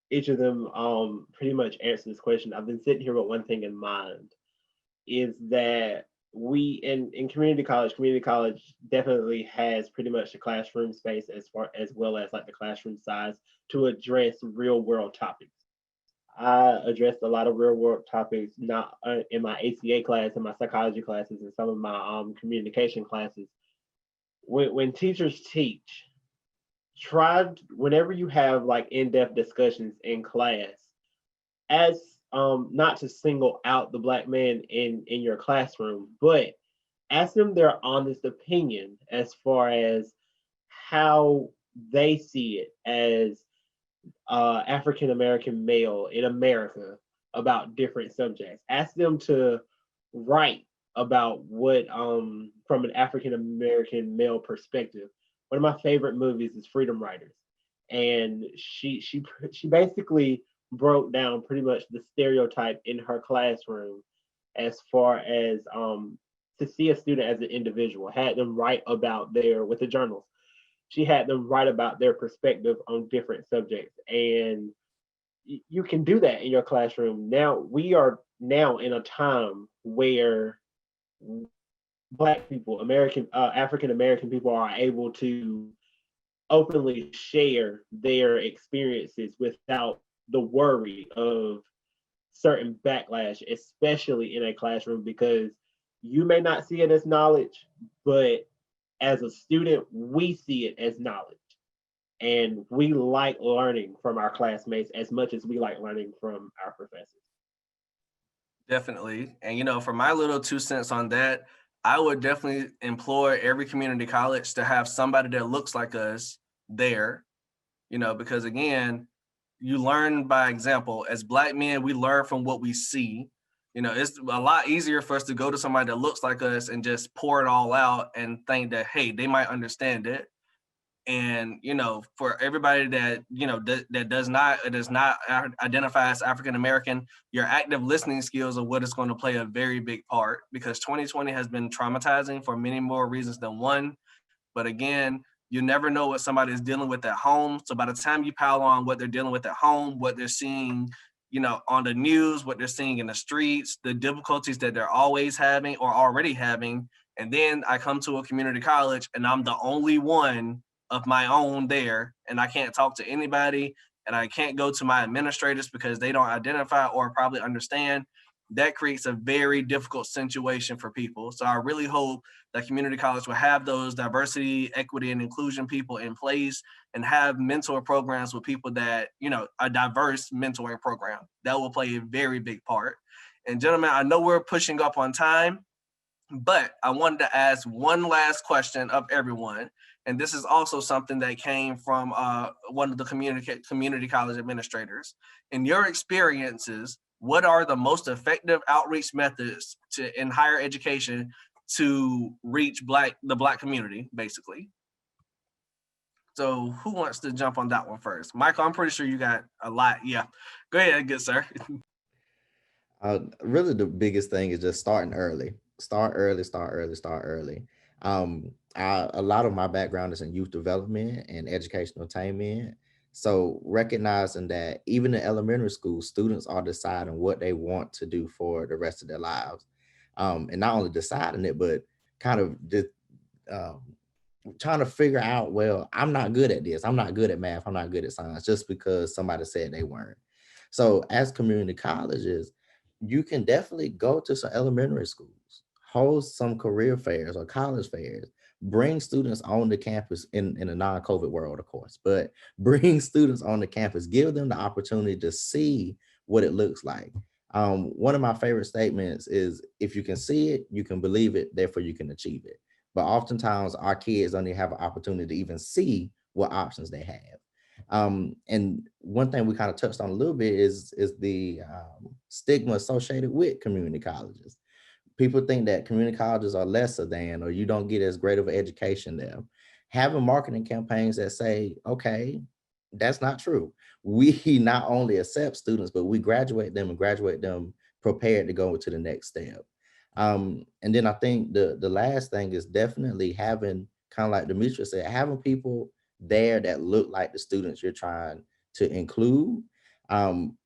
C: each of them pretty much answer this question. I've been sitting here with one thing in mind, is that we in community college definitely has pretty much the classroom space as well as like the classroom size to address real world topics. I addressed a lot of real world topics, not in my ACA class and my psychology classes and some of my communication classes. When teachers teach, try whenever you have like in-depth discussions in class, as not to single out the Black man in your classroom, but ask them their honest opinion as far as how they see it as African American male in America about different subjects. Ask them to write about what from an African American male perspective. One of my favorite movies is Freedom Writers, and she basically broke down pretty much the stereotype in her classroom as far as to see a student as an individual, had them write about their with the journals. She had them write about their perspective on different subjects, and you can do that in your classroom. Now we are now in a time where Black people, African American people are able to openly share their experiences without the worry of certain backlash, especially in a classroom, because you may not see it as knowledge, but as a student, we see it as knowledge. And we like learning from our classmates as much as we like learning from our professors.
A: Definitely. And for my little 2 cents on that, I would definitely implore every community college to have somebody that looks like us there, because again, you learn by example. As Black men, we learn from what we see. It's a lot easier for us to go to somebody that looks like us and just pour it all out and think that, hey, they might understand it. And for everybody that that does not identify as African American, your active listening skills are what is going to play a very big part, because 2020 has been traumatizing for many more reasons than one. But again, you never know what somebody is dealing with at home. So by the time you pile on what they're dealing with at home, what they're seeing on the news, what they're seeing in the streets, the difficulties that they're always having or already having, and then I come to a community college and I'm the only one of my own there, and I can't talk to anybody, and I can't go to my administrators because they don't identify or probably understand, that creates a very difficult situation for people. So I really hope that community college will have those diversity, equity, and inclusion people in place, and have mentor programs with people that, a diverse mentoring program. That will play a very big part. And gentlemen, I know we're pushing up on time, but I wanted to ask one last question of everyone. And this is also something that came from one of the community college administrators. In your experiences, what are the most effective outreach methods in higher education to reach the Black community, basically? So who wants to jump on that one first? Michael, I'm pretty sure you got a lot. Yeah, go ahead, good sir.
B: Really, the biggest thing is just starting early. Start early, start early, start early. A lot of my background is in youth development and educational attainment. So recognizing that even in elementary school, students are deciding what they want to do for the rest of their lives. And not only deciding it, but kind of trying to figure out, well, I'm not good at this. I'm not good at math. I'm not good at science just because somebody said they weren't. So as community colleges, you can definitely go to some elementary schools, host some career fairs or college fairs, bring students on the campus in a non-COVID world, of course, but bring students on the campus, give them the opportunity to see what it looks like. One of my favorite statements is, if you can see it, you can believe it, therefore you can achieve it. But oftentimes our kids only have an opportunity to even see what options they have. And one thing we kind of touched on a little bit is the stigma associated with community colleges. People think that community colleges are lesser than, or you don't get as great of an education there. Having marketing campaigns that say, okay, that's not true. We not only accept students, but we graduate them prepared to go to the next step. And then I think the last thing is definitely having, kind of like Demetrius said, having people there that look like the students you're trying to include.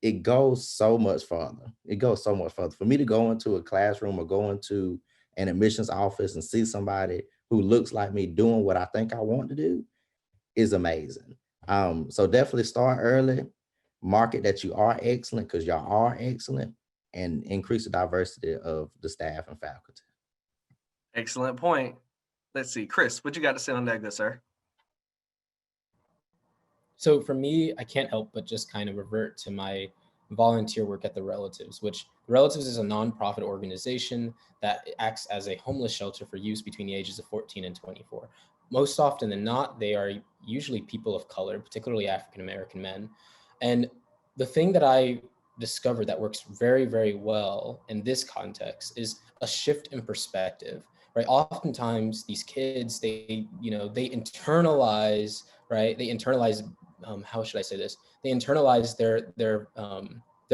B: It goes so much further. It goes so much further. For me to go into a classroom or go into an admissions office and see somebody who looks like me doing what I think I want to do is amazing. So definitely start early, market that you are excellent, because y'all are excellent, and increase the diversity of the staff and faculty.
A: Excellent point. Let's see, Chris, what you got to say on that, good sir?
E: So for me, I can't help but just kind of revert to my volunteer work at the Relatives, which Relatives is a nonprofit organization that acts as a homeless shelter for youth between the ages of 14 and 24. Most often than not, they are usually people of color, particularly African-American men. And the thing that I discovered that works very, very well in this context is a shift in perspective, right? Oftentimes these kids, they internalize, right? They internalize, how should I say this? They internalize their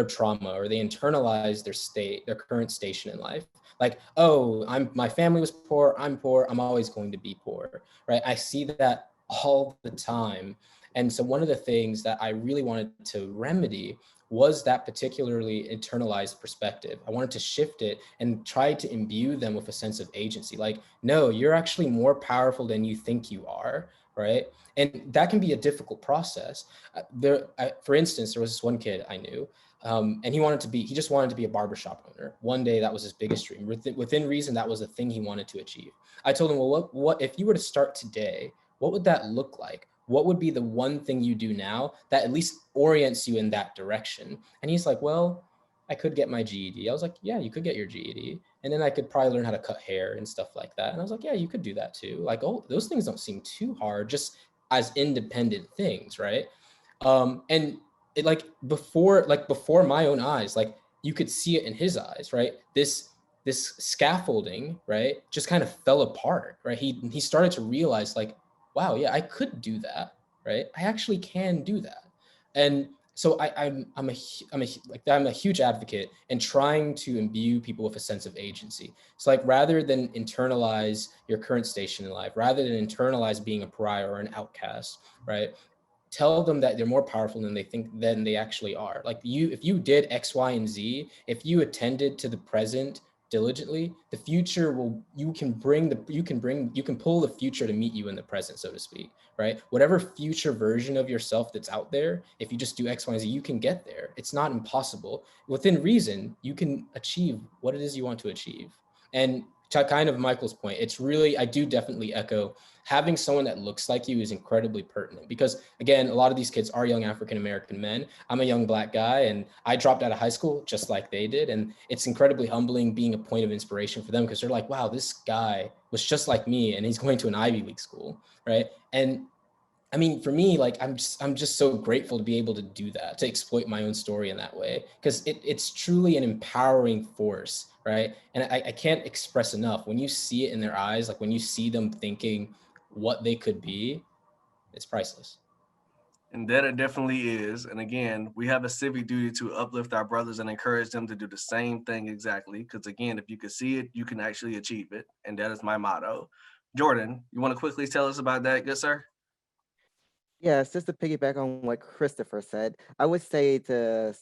E: trauma, or they internalize their current station in life. Like, oh, my family was poor, I'm always going to be poor, right? I see that all the time. And so one of the things that I really wanted to remedy was that particularly internalized perspective. I wanted to shift it and try to imbue them with a sense of agency. Like, no, you're actually more powerful than you think you are, right? And that can be a difficult process. For instance, there was this one kid I knew, and he just wanted to be a barbershop owner. One day, that was his biggest dream. Within reason, that was the thing he wanted to achieve. I told him, well, what if you were to start today, what would that look like? What would be the one thing you do now that at least orients you in that direction? And he's like, well, I could get my GED. I was like, yeah, you could get your GED. And then I could probably learn how to cut hair and stuff like that. And I was like, yeah, you could do that too. Like, oh, those things don't seem too hard, just as independent things, right? And it before my own eyes, like you could see it in his eyes, right? This scaffolding, right, just kind of fell apart, right? He started to realize, like, wow, yeah, I could do that, right? I actually can do that. And so I'm a huge advocate in trying to imbue people with a sense of agency. It's like, rather than internalize your current station in life, rather than internalize being a pariah or an outcast, right? Tell them that they're more powerful than they actually are. Like, if you did X, Y, and Z, if you attended to the present diligently, the future you can pull the future to meet you in the present, so to speak, right? Whatever future version of yourself that's out there, if you just do X, Y, and Z, you can get there. It's not impossible. Within reason, you can achieve what it is you want to achieve. And to kind of Michael's point, it's really, I do definitely echo, having someone that looks like you is incredibly pertinent, because again, a lot of these kids are young African-American men. I'm a young Black guy, and I dropped out of high school just like they did. And it's incredibly humbling being a point of inspiration for them, because they're like, wow, this guy was just like me and he's going to an Ivy League school, right? And I mean, for me, like, I'm just so grateful to be able to do that, to exploit my own story in that way, because it's truly an empowering force, right? And I can't express enough, when you see it in their eyes, like when you see them thinking what they could be, it's priceless.
A: And that it definitely is. And again, we have a civic duty to uplift our brothers and encourage them to do the same thing exactly. Because again, if you can see it, you can actually achieve it. And that is my motto. Jordan, you want to quickly tell us about that, good sir?
D: Yes, just to piggyback on what Christopher said, I would say it'd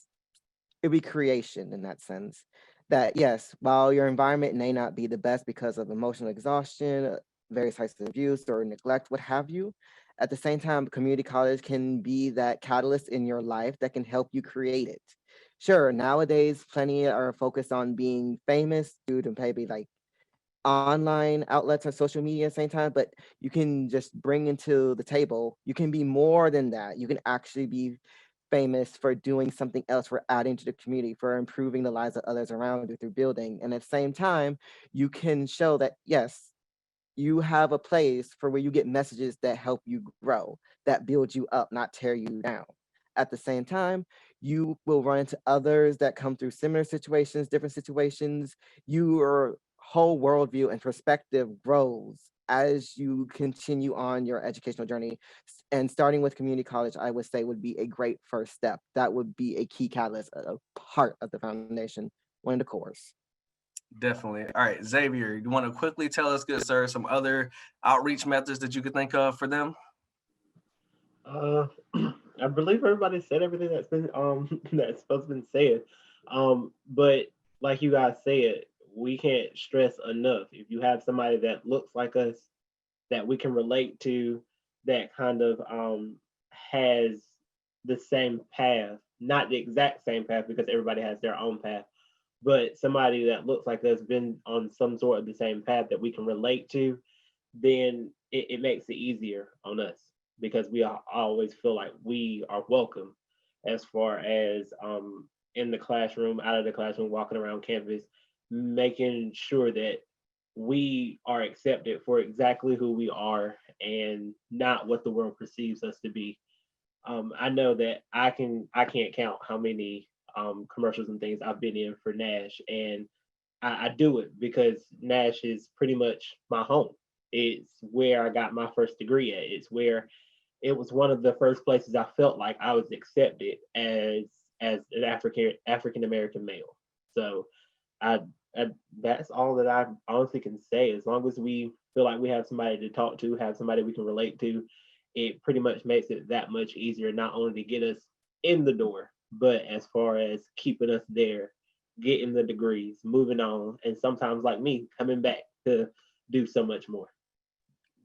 D: be creation in that sense. That yes, while your environment may not be the best because of emotional exhaustion, various types of abuse or neglect, what have you. At the same time, community college can be that catalyst in your life that can help you create it. Sure, nowadays, plenty are focused on being famous due to maybe like online outlets or social media at the same time, but you can just bring into the table, you can be more than that. You can actually be famous for doing something else, for adding to the community, for improving the lives of others around you through building. And at the same time, you can show that, yes, you have a place for where you get messages that help you grow, that build you up, not tear you down. At the same time, you will run into others that come through similar situations, different situations. Your whole worldview and perspective grows as you continue on your educational journey. And starting with community college, I would say would be a great first step. That would be a key catalyst, a part of the foundation, one of the cores.
A: Definitely. All right, Xavier, you want to quickly tell us, good sir, some other outreach methods that you could think of for them?
C: I believe everybody said everything that's been that's supposed to be said. But like you guys said, we can't stress enough. If you have somebody that looks like us, that we can relate to, that kind of has the same path, not the exact same path because everybody has their own path, but somebody that looks like us, been on some sort of the same path that we can relate to, then it makes it easier on us because we always feel like we are welcome as far as in the classroom, out of the classroom, walking around campus, making sure that we are accepted for exactly who we are and not what the world perceives us to be. I know that I can't count how many commercials and things I've been in for Nash, and I do it because Nash is pretty much my home. It's where I got my first degree at. It's where it was one of the first places I felt like I was accepted as an African American male. So I, I that's all that I honestly can say. As long as we feel like we have somebody to talk to, have somebody we can relate to, it pretty much makes it that much easier, not only to get us in the door, but as far as keeping us there, getting the degrees, moving on, and sometimes like me, coming back to do so much more.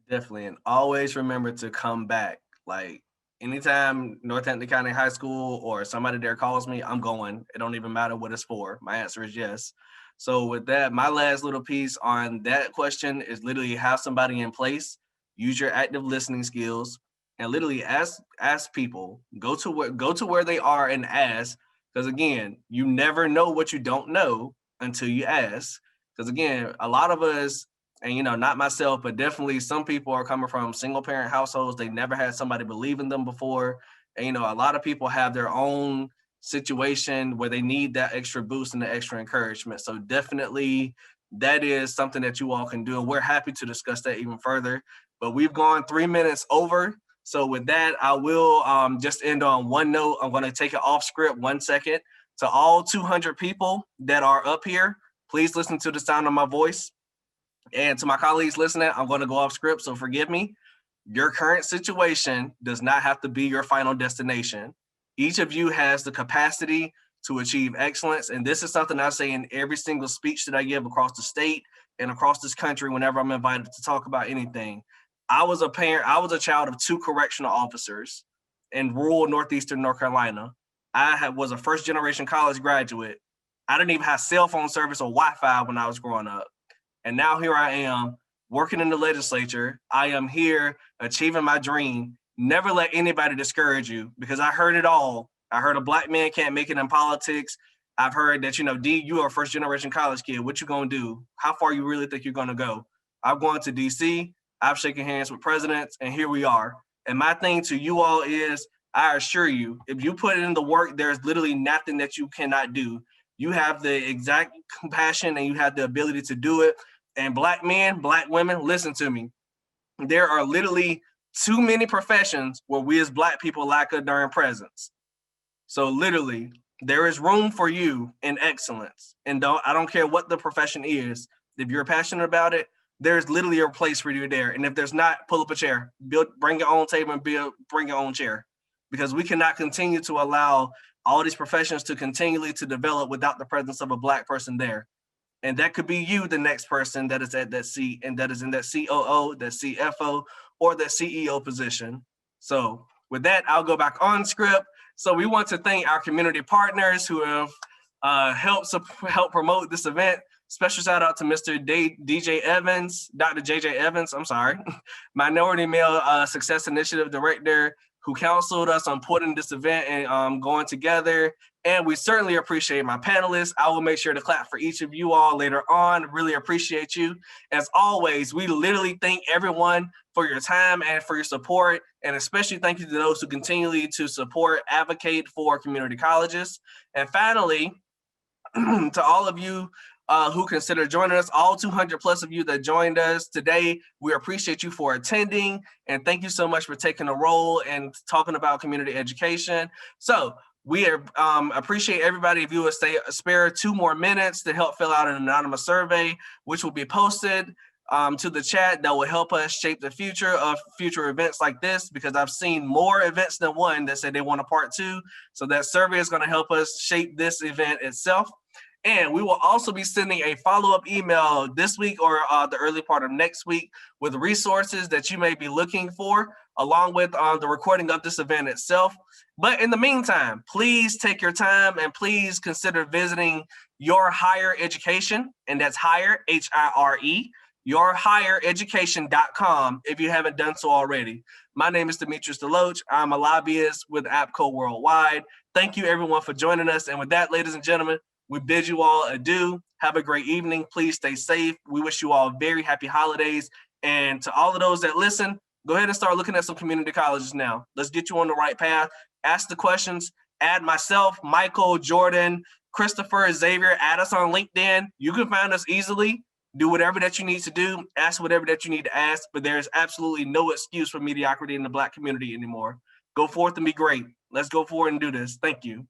A: Definitely. And always remember to come back. Like anytime Northampton County High School or somebody there calls me, I'm going. It don't even matter what it's for. My answer is yes. So with that, my last little piece on that question is literally have somebody in place, use your active listening skills, and literally ask people, go to where they are and ask. Because again, you never know what you don't know until you ask. Because again, a lot of us, and not myself, but definitely some people are coming from single parent households. They never had somebody believe in them before. And a lot of people have their own situation where they need that extra boost and the extra encouragement. So definitely that is something that you all can do. And we're happy to discuss that even further. But we've gone 3 minutes over. So with that, I will just end on one note. I'm going to take it off script 1 second. To all 200 people that are up here, please listen to the sound of my voice. And to my colleagues listening, I'm going to go off script, so forgive me. Your current situation does not have to be your final destination. Each of you has the capacity to achieve excellence. And this is something I say in every single speech that I give across the state and across this country whenever I'm invited to talk about anything. I was a child of 2 correctional officers in rural Northeastern North Carolina. I was a first generation college graduate. I didn't even have cell phone service or Wi-Fi when I was growing up. And now here I am working in the legislature. I am here achieving my dream. Never let anybody discourage you because I heard it all. I heard a Black man can't make it in politics. I've heard that, D, you are a first generation college kid. What you gonna do? How far you really think you're gonna go? I'm going to DC. I've shaken hands with presidents and here we are. And my thing to you all is, I assure you, if you put in the work, there's literally nothing that you cannot do. You have the exact compassion and you have the ability to do it. And Black men, Black women, listen to me. There are literally too many professions where we as Black people lack a darn presence. So literally, there is room for you in excellence. And I don't care what the profession is. If you're passionate about it, there's literally a place for you there. And if there's not, pull up a chair, bring your own table and bring your own chair. Because we cannot continue to allow all these professions to continually to develop without the presence of a Black person there. And that could be you, the next person that is at that seat and that is in that COO, that CFO, or that CEO position. So with that, I'll go back on script. So we want to thank our community partners who have helped promote this event. Special shout out to Mr. DJ Evans, Dr. JJ Evans, I'm sorry, Minority Male Success Initiative Director, who counseled us on putting this event and going together. And we certainly appreciate my panelists. I will make sure to clap for each of you all later on. Really appreciate you. As always, we literally thank everyone for your time and for your support. And especially thank you to those who continually to support, advocate for community colleges. And finally, to all of you who consider joining us, all 200 plus of you that joined us today, we appreciate you for attending. And thank you so much for taking a role and talking about community education. So we appreciate everybody if you would spare 2 more minutes to help fill out an anonymous survey, which will be posted to the chat. That will help us shape the future of future events like this, because I've seen more events than one that said they want a part 2. So that survey is going to help us shape this event itself. And we will also be sending a follow-up email this week or the early part of next week with resources that you may be looking for, along with the recording of this event itself. But in the meantime, please take your time and please consider visiting Your Higher Education, and that's higher, H-I-R-E, yourhighereducation.com if you haven't done so already. My name is Demetrius Deloach. I'm a lobbyist with APCO Worldwide. Thank you everyone for joining us. And with that, ladies and gentlemen, we bid you all adieu. Have a great evening. Please stay safe. We wish you all very happy holidays. And to all of those that listen, go ahead and start looking at some community colleges now. Let's get you on the right path. Ask the questions. Add myself, Michael, Jordan, Christopher, Xavier. Add us on LinkedIn. You can find us easily. Do whatever that you need to do. Ask whatever that you need to ask. But there is absolutely no excuse for mediocrity in the Black community anymore. Go forth and be great. Let's go forward and do this. Thank you.